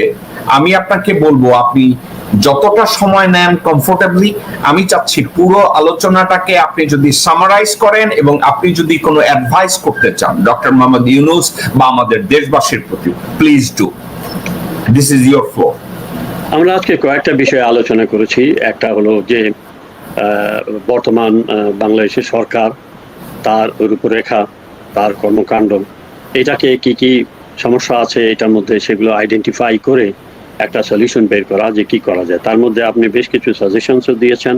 আমি আপনাকে বলবো, আপনি যতটা সময় নেন কমফোর্টেবলি, আমি চাচ্ছি পুরো আলোচনাটাকে আপনি যদি সামারাইজ করেন এবং আপনি যদি কোনো অ্যাডভাইস করতে চান ডক্টর মোহাম্মদ ইউনূস বা আমাদের দেশবাসীর প্রতি, please do. This is your floor. আমরা আজকে কয়েকটা বিষয়ে আলোচনা করেছি। একটা হলো যে বর্তমান বাংলাদেশের সরকার, তার রূপরেখা, তার কর্মকাণ্ড, এটাকে কি কি সমস্যা আছে এটার মধ্যে, সেগুলো আইডেন্টিফাই করে একটা সলিউশন বের করা যে কি করা যায়। তার মধ্যে আপনি বেশ কিছু সাজেশনসও দিয়েছেন।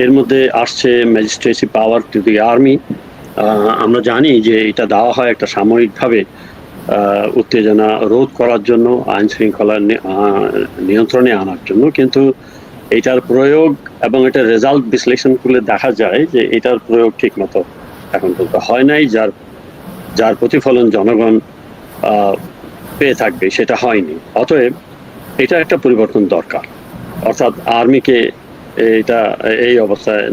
এর মধ্যে আসছে magistracy power to the army. আমরা জানি যে এটা দেওয়া হয় একটা সাময়িকভাবে উত্তেজনা রোধ করার জন্য, আইন শৃঙ্খলা নিয়ন্ত্রণে আনার জন্য, কিন্তু এটার প্রয়োগ এবং এটার রেজাল্ট বিশ্লেষণ করলে দেখা যায় যে এটার প্রয়োগ ঠিক মতো এখন পর্যন্ত হয় নাই। যার প্রতিফলন জনগণ পেয়ে থাকবে সেটা হয়নি। অতএব এটা একটা পরিবর্তন দরকার, অর্থাৎ আর্মিকে এটা এই অবস্থায়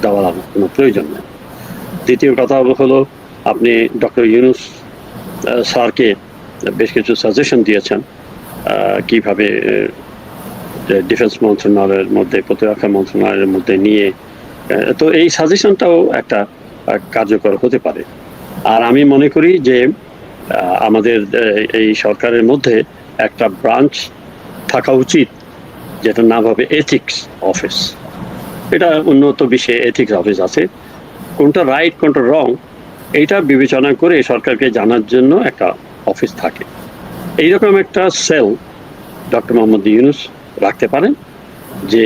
দেওয়ার কোনো প্রয়োজন নেই। দ্বিতীয় কথা হলো, আপনি ডক্টর ইউনূস স্যারকে বেশ কিছু সাজেশন দিয়েছেন কিভাবে ডিফেন্স মন্ত্রণালয়ের মধ্যে, প্রতিরক্ষা মন্ত্রণালয়ের মধ্যে নিয়ে, তো এই সাজেশনটাও একটা কার্যকর হতে পারে। আর আমি মনে করি যে আমাদের এই সরকারের মধ্যে একটা ব্রাঞ্চ থাকা উচিত যেটার নাম হবে এথিক্স অফিস। এটা উন্নত বিশ্বে এথিক্স অফিস আছে, কোনটা রাইট কোনটা রং এইটা বিবেচনা করে সরকারকে জানার জন্য একটা অফিস থাকে। এইরকম একটা সেল ডক্টর মোহাম্মদ ইউনূস রাখতে পারেন, যে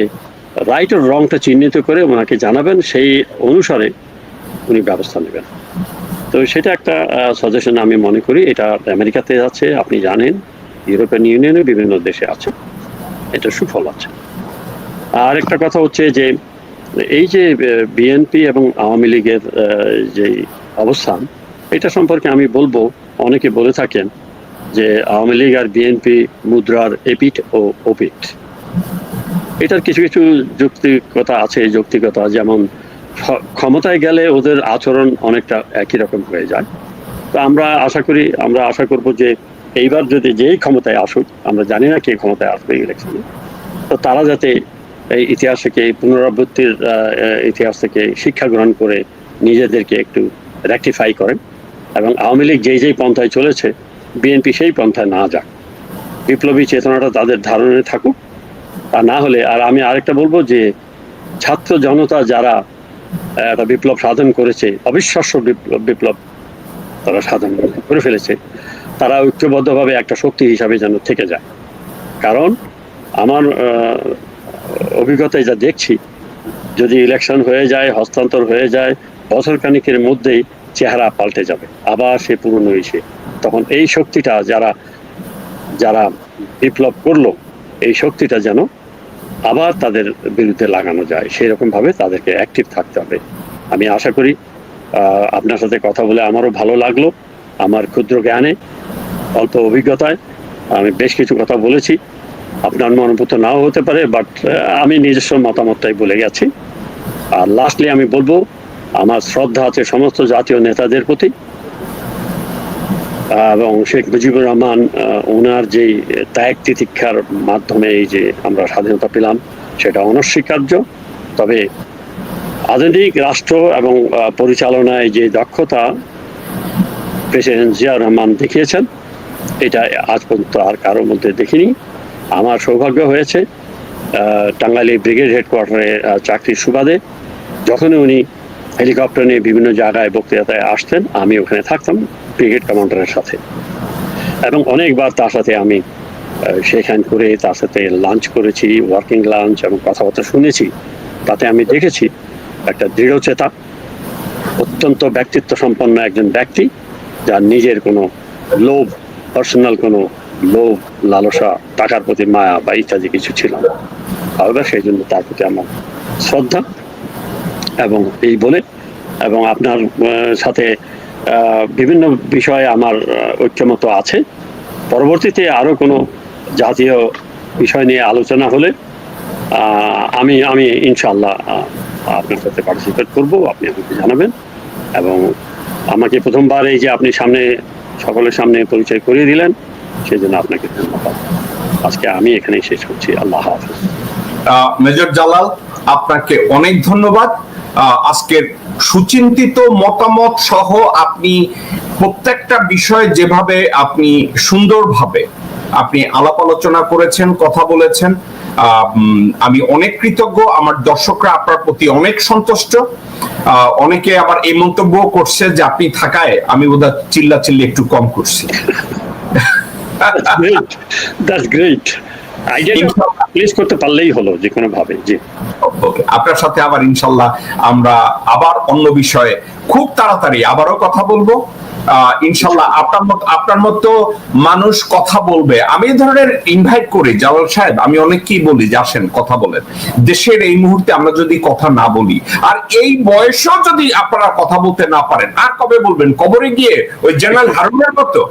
রাইট আর রংটা চিহ্নিত করে ওনাকে জানাবেন, সেই অনুসারে উনি ব্যবস্থা নেবেন। তো সেটা একটা সাজেশন আমি মনে করি। এটা আমেরিকাতে আছে, আপনি জানেন, ইউরোপিয়ান ইউনিয়নে বিভিন্ন দেশে আছে, এটা সুফল আছে। আর একটা কথা হচ্ছে যে এই যে বিএনপি এবং আওয়ামী লীগের যে অবস্থান, এটা সম্পর্কে আমি বলবো, অনেকে বলে থাকেন যে আওয়ামী লীগ আর বিএনপি মুদ্রার এপিঠ ও ওপিঠ। এটার কিছু কিছু যৌক্তিকতা আছে, যৌক্তিকতা যেমন ক্ষমতায় গেলে ওদের আচরণ অনেকটা একই রকম হয়ে যায়। তো আমরা আশা করব যে এইবার যদি যেই ক্ষমতায় আসুক, আমরা জানি না কে ক্ষমতায় আসবে ইলেকশনে, তো তারা যাতে এই ইতিহাস থেকে, পুনরাবৃত্তির ইতিহাস থেকে শিক্ষা গ্রহণ করে নিজেদেরকে একটু রেকটিফাই করেন, এবং আওয়ামী লীগ যেই পন্থায় চলেছে বিএনপি সেই পন্থায় না যাক, বিপ্লবী চেতনাটা তাদের ধারণে থাকুক। তা না হলে, আর আমি আরেকটা বলবো যে ছাত্র জনতা যারা একটা বিপ্লব সাধন করেছে, অবিশ্বাস্য বিপ্লব তারা সাধন করে ফেলেছে, তারা ঐক্যবদ্ধভাবে একটা শক্তি হিসাবে যেন থেকে যায়। কারণ আমার অভিজ্ঞতায় যা দেখছি, যদি ইলেকশন হয়ে যায়, হস্তান্তর হয়ে যায়, বছর খানিকের মধ্যেই চেহারা পাল্টে যাবে, আবার সে পুরনো এসে, তখন এই শক্তিটা যারা বিপ্লব করলো, এই শক্তিটা যেন আবার তাদের বিরুদ্ধে লাগানো যায়, সেই রকম ভাবে তাদেরকে অ্যাক্টিভ থাকতে হবে। আমি আশা করি আপনার সাথে কথা বলে আমারও ভালো লাগলো। আমার ক্ষুদ্র জ্ঞানে, অল্প অভিজ্ঞতায় আমি বেশ কিছু কথা বলেছি, আপনার মনোভূত নাও হতে পারে, বাট আমি নিজস্ব মতামতটাই বলে গেছি। আর লাস্টলি আমি বলবো, আমার শ্রদ্ধা আছে সমস্ত জাতীয় নেতাদের প্রতি, এবং শেখ মুজিবুর রহমান ওনার যেই ত্যাগ তিতিক্ষার মাধ্যমে এই যে আমরা স্বাধীনতা পেলাম, সেটা অনস্বীকার্য। তবে আধুনিক রাষ্ট্র এবং পরিচালনায় যে দক্ষতা প্রেসিডেন্ট জিয়াউর রহমান দেখিয়েছেন, এটা আজ পর্যন্ত আর কারোর মধ্যে দেখিনি। আমার সৌভাগ্য হয়েছে টাঙ্গাইল ব্রিগেড হেডকোয়ার্টারে চাকরির সুবাদে যখনই উনি হেলিকপ্টার নিয়ে বিভিন্ন জায়গায় বক্তৃতায় আসতেন, আমি ওখানে থাকতাম ব্রিগেড কমান্ডারের সাথে, এবং অনেকবার তার সাথে আমি সেখান করে তার সাথে লাঞ্চ করেছি, ওয়ার্কিং লাঞ্চ, এবং কথাবার্তা শুনেছি। তাতে আমি দেখেছি একটা দৃঢ়চেতা, অত্যন্ত ব্যক্তিত্ব সম্পন্ন একজন ব্যক্তি, যার নিজের কোনো লোভ, পার্সোনাল কোনো লোভ, লালসা, টাকার প্রতি মায়া বা ইত্যাদি কিছু ছিল না। তাহলে সেই জন্য তার প্রতি আমার শ্রদ্ধা। এবং এই বলে, এবং আপনার সাথে বিভিন্ন বিষয়ে আমার ঐক্যমত আছে। পরবর্তীতে আরো কোনো জাতীয় বিষয় নিয়ে আলোচনা হলে আমি আমি ইনশাআল্লাহ আপনার সাথে পার্টিসিপেট করব, আপনি আমাকে জানাবেন। এবং আমাকে প্রথমবার এই যে আপনি সামনে সকলের সামনে পরিচয় করিয়ে দিলেন, সেই জন্য আপনাকে ধন্যবাদ। আজকে আমি এখানেই শেষ করছি। আল্লাহ হাফেজ। মেজর জালাল, আপনাকে অনেক ধন্যবাদ। আজকের সুচিন্তিত মতামত সহ আপনি প্রত্যেকটা বিষয় যেভাবে আপনি সুন্দরভাবে আপনি আলাপ আলোচনা করেছেন, কথা বলেছেন, আমি অনেক কৃতজ্ঞ। আমার দর্শকরা আপনার প্রতি অনেক সন্তুষ্ট। অনেকে আবার এই মন্তব্য করছে যে আপনি থাকায় আমি বোধহয় চিল্লাচিল্লি একটু কম করছি। That's great. প্লিজ করতে পারলেই হলো যে কোনো ভাবে। জি, ওকে, আপনার সাথে আবার ইনশাল্লাহ আমরা আবার অন্য বিষয়ে খুব তাড়াতাড়ি আবারও কথা বলবো ইনশাল্লাহ। আপনার মতো মানুষ কথা বলবে, আমি এই ধরনের ইনভাইট করি জালাল সাহেব, আমি অনেককেই বলি যে আসেন কথা বলেন। দেশের এই মুহূর্তে আমরা যদি কথা না বলি, আর এই বয়সেও যদি আপনারা কথা বলতে না পারেন, আর কবে বলবেন? কবরে গিয়ে ওই জেনারেল হারুনের মতো?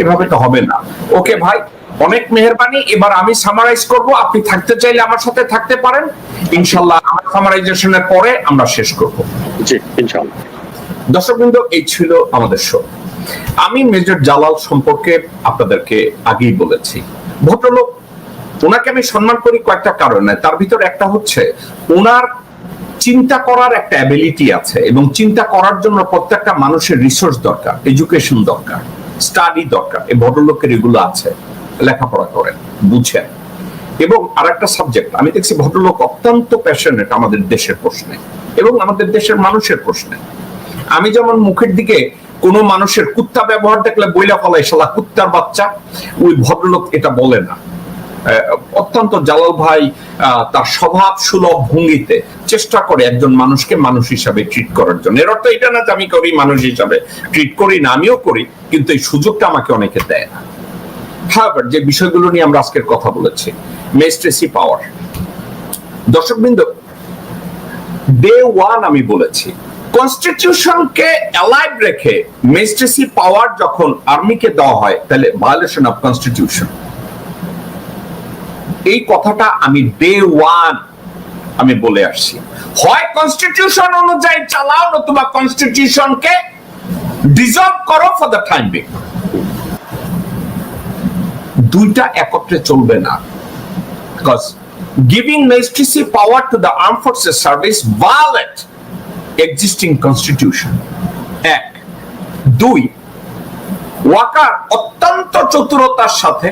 এভাবে তো হবে না। ওকে ভাই, অনেক মেহেরবানি। এবার আমি সামারাইজ করব, আপনি থাকতে চাইলে আমার সাথে থাকতে পারেন ইনশাআল্লাহ। আমার সামারাইজেশনের পরে আমরা শেষ করব। জি, ইনশাআল্লাহ। দর্শকবৃন্দ, এই ছিল আমাদের শো। আমি মেজর জালাল সম্পর্কে আপনাদেরকে আগেই বলেছি, ভদ্রলোক। ওনাকে আমি সম্মান করি কয়েকটা কারণে, তার ভিতর একটা হচ্ছে ওনার চিন্তা করার একটা অ্যাবিলিটি আছে, এবং চিন্তা করার জন্য প্রত্যেকটা মানুষের রিসোর্স দরকার, এডুকেশন দরকার, স্টাডি দরকার। এই ভদ্রলোকের এগুলো আছে, লেখাপড়া করেন, বুঝেন। এবং আরেকটা সাবজেক্ট আমি দেখছি, ভদ্রলোক অত্যন্ত প্যাশনেট আমাদের দেশের প্রশ্নে এবং আমাদের দেশের মানুষের প্রশ্নে। আমি যেমন মুখের দিকে কোন মানুষের কুত্তা ব্যবহার দেখলে বইলা ফলাই, শালা কুত্তার বাচ্চা, ওই ভদ্রলোক এটা বলে না। অত্যন্ত জালাল ভাই তার স্বভাব সুলভ ভঙ্গিতে চেষ্টা করে একজন মানুষকে মানুষ হিসাবে ট্রিট করার জন্য। এর অর্থ এটা না যে আমি করি মানুষ হিসাবে ট্রিট করি না, আমিও করি, কিন্তু এই সুযোগটা আমাকে অনেকে দেয় না। However, যে বিষয়গুলো নিয়ে আমরা আজকের কথা বলেছি, মেজিস্ট্রেসি পাওয়ার। দর্শকবৃন্দ, ডে ওয়ান আমি বলেছি, কনস্টিটিউশনকে অ্যালাইভ রেখে মেজিস্ট্রেসি পাওয়ার যখন আর্মিকে দেওয়া হয়, তাহলে ভায়োলেশন অফ কনস্টিটিউশন। এই কথাটা আমি ডে ওয়ান আমি বলে আসছি। হয় কনস্টিটিউশন অনুযায়ী চালাও, নতুবা কনস্টিটিউশনকে ডিসলভ করো ফর দ্য টাইম বিং। দুইটা একত্রে চলবে না, because giving magistracy power to the armed forces service violate existing constitution। এক। দুই, ওয়াকার অত্যন্ত চতুরতার সাথে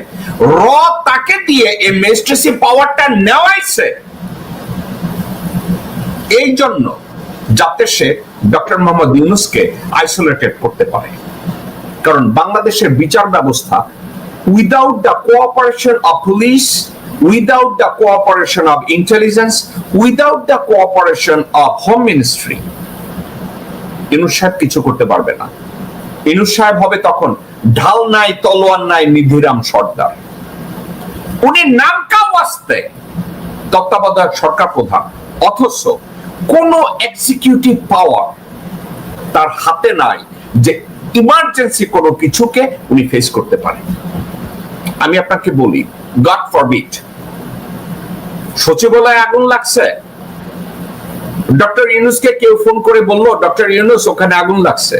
তাকে দিয়ে এই ম্যাজিস্ট্রেসি পাওয়ারটা নেওয়াইছে এই জন্য যাতে সে ডক্টর মোহাম্মদ ইউনূসকে আইসোলেটেড করতে পারে। কারণ বাংলাদেশের বিচার ব্যবস্থা without the cooperation of police, without the cooperation of intelligence, without the cooperation of home ministry, Yunus সাহেব কিছু করতে পারবে না। ইউনূস সাহেব হবে তখন ঢাল নাই, তলোয়ার নাই, নিধিরাম সর্দার। উনি নামকা ওয়াস্তে তত্ত্বাবধায়ক সরকার প্রধান, অথচ কোন এক্সিকিউটিভ পাওয়ার তার হাতে নাই যে ইমার্জেন্সি কোনো কিছুকে উনি ফেস করতে পারে। আমি আপনাকে বলি, গড ফরবিড, সচিবালয়ে আগুন লাগছে, ডক্টর ইউনূসকে কেউ ফোন করে বললো ডক্টর ইউনূস ওখানে আগুন লাগছে,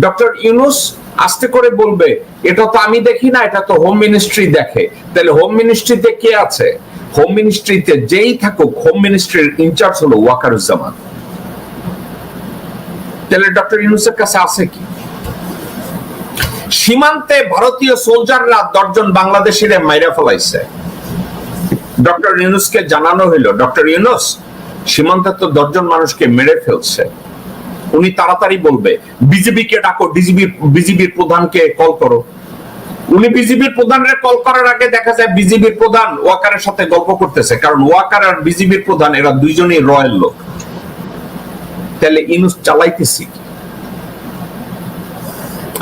ডক্টর ইউনূস আস্তে করে বলবে এটা তো আমি দেখি না, এটা তো হোম মিনিস্ট্রি দেখে। তাহলে হোম মিনিস্ট্রিতে কে আছে? হোম মিনিস্ট্রিতে যেই থাকুক, হোম মিনিস্ট্রির ইনচার্জ হলো ওয়াকারুজ্জামান। তাহলে ডক্টর ইউনূসের কাছে আছে কি? সীমান্তে ভারতীয় সোলজাররা 10 জন বাংলাদেশিরে মাইরা ফেলাইছে, ডক্টর ইউনূসকে জানানো হইলো ডক্টর ইউনূস সীমান্তে তো 10 জন মানুষকে মেরে ফেলছে। উনি তাড়াতাড়ি বলবে বিজেপি কে ডাকো, বিজেপির প্রধানকে কল করো। উনি বিজিবির প্রধানের কল করার আগে দেখা যায় বিজিবির প্রধান ওয়াকারের সাথে গল্প করতেছে, কারণ ওয়াকার আর বিজিবির প্রধান এরা দুইজনই রয়্যাল লোক। তাহলে ইনুস চালাইতেছি কি?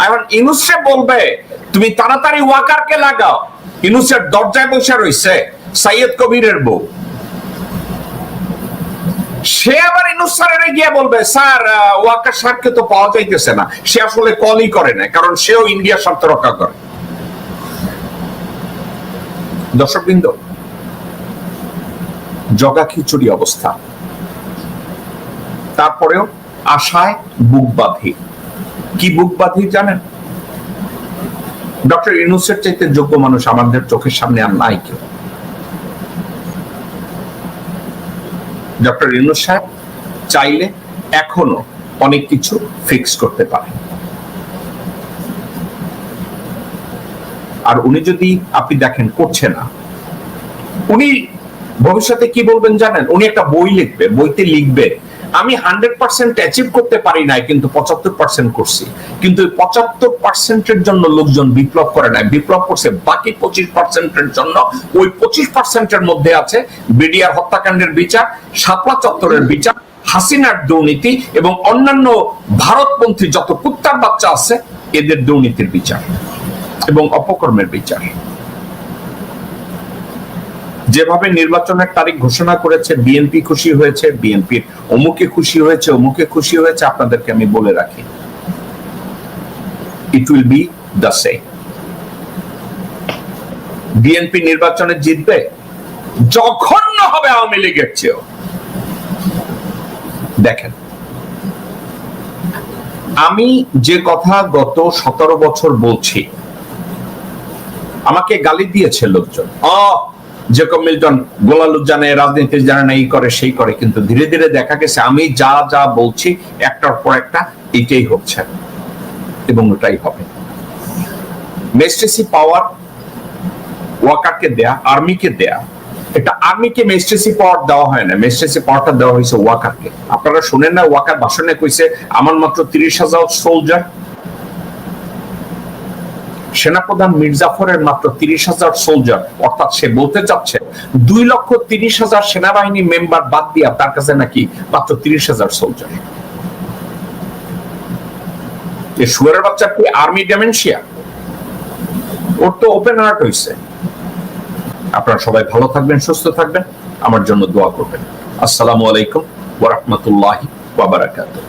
এখন ইনুসে বলবে তুমি তাড়াতাড়ি ওয়াকারকে লাগাও, ইনুসের দরজায় বসে রইছে সাইয়দ কবিরের বউ। সে আবার ইনুস স্যারের গিয়ে বলবে স্যার ওয়াকার স্যারকে তো পাওয়া যাইতেছে না, সে আসলে কলই করে না, কারণ সেও ইন্ডিয়ার স্বার্থ রক্ষা করে। দর্শকবৃন্দ, জগা খিচুড়ি অবস্থা, তারপরেও আশায় বুক বাঁধি। কি বুক বাঁধি জানেন? ডক্টর ইউনূসের চাইতে যোগ্য মানুষ আমাদের চোখের সামনে আর নাই কেউ। ডক্টর ইউনূস সাহেব চাইলে এখনো অনেক কিছু ফিক্স করতে পারে, আর উনি যদি আপনি দেখেন করছে না, উনি ভবিষ্যতে কি বলবেন জানেন? উনি একটা বই লিখবে, বইতে লিখবে আমি 100% অ্যাচিভ করতে পারি নাই, কিন্তু 75% করছি। কিন্তু 75%-এর জন্য লোকজন বিপ্লব করে নাই, বিপ্লব করছে বাকি 25%-এর জন্য। ওই 25%-এর মধ্যে আছে বিডিআর হত্যাকাণ্ডের বিচার, শাপলা চত্বরের বিচার, হাসিনার দুর্নীতি এবং অন্যান্য ভারতপন্থী যত কুত্তার বাচ্চা আছে এদের দুর্নীতির বিচার এবং অপকর্মের বিচার। যেভাবে নির্বাচনের তারিখ ঘোষণা করেছে, বিএনপি খুশি হয়েছে, বিএনপির অমুকে খুশি হয়েছে, অমুকে খুশি হয়েছে, আপনাদেরকে আমি বলে রাখি it will be the same. BNP নির্বাচনে জিতবে, জঘন্য হবে আওয়ামী লীগের চেয়েও। দেখেন, আমি যে কথা গত 17 বছর বলছি, আমাকে গালি দিয়েছে লোকজন, জেকব মিল্টন গোলালুদ জানে, রাজনীতি জানে না, এই করে সেই করে, কিন্তু ধীরে ধীরে দেখা গেছে আমি যা যা বলছি একটার পর একটা এটাই হচ্ছে এবং ওটাই হবে। মেজিস্ট্রেসি পাওয়ার ওয়াকারকে দেয়া, আর্মিকে দেয়া, এটা আর্মিকে মেজিস্ট্রেসি পাওয়ার দেওয়া হয় না, মেজিস্ট্রেসি পাওয়ারটা দেওয়া হয়েছে ওয়াকারকে। আপনারা শুনেন না ওয়াকার ভাষণে কইছে আমার মাত্র 30,000 সোলজার, সেনাপ্রধান মির্জাফরের মাত্র 30,000 সোলজার, অর্থাৎ সে বলতে চাচ্ছে 2,30,000 সেনাবাহিনী মেম্বার বাদ দিয়া তার কাছে নাকি মাত্র 30,000 সোলজার। এই শুয়ারের বাচ্চা কি আর্মি ডেমেনশিয়া? ওর তো ওপেন হার্ট হইছে। আপনারা সবাই ভালো থাকবেন, সুস্থ থাকবেন, আমার জন্য দোয়া করবেন। আসসালামু আলাইকুম ওয়া রাহমাতুল্লাহি ওয়া বারাকাতুহু।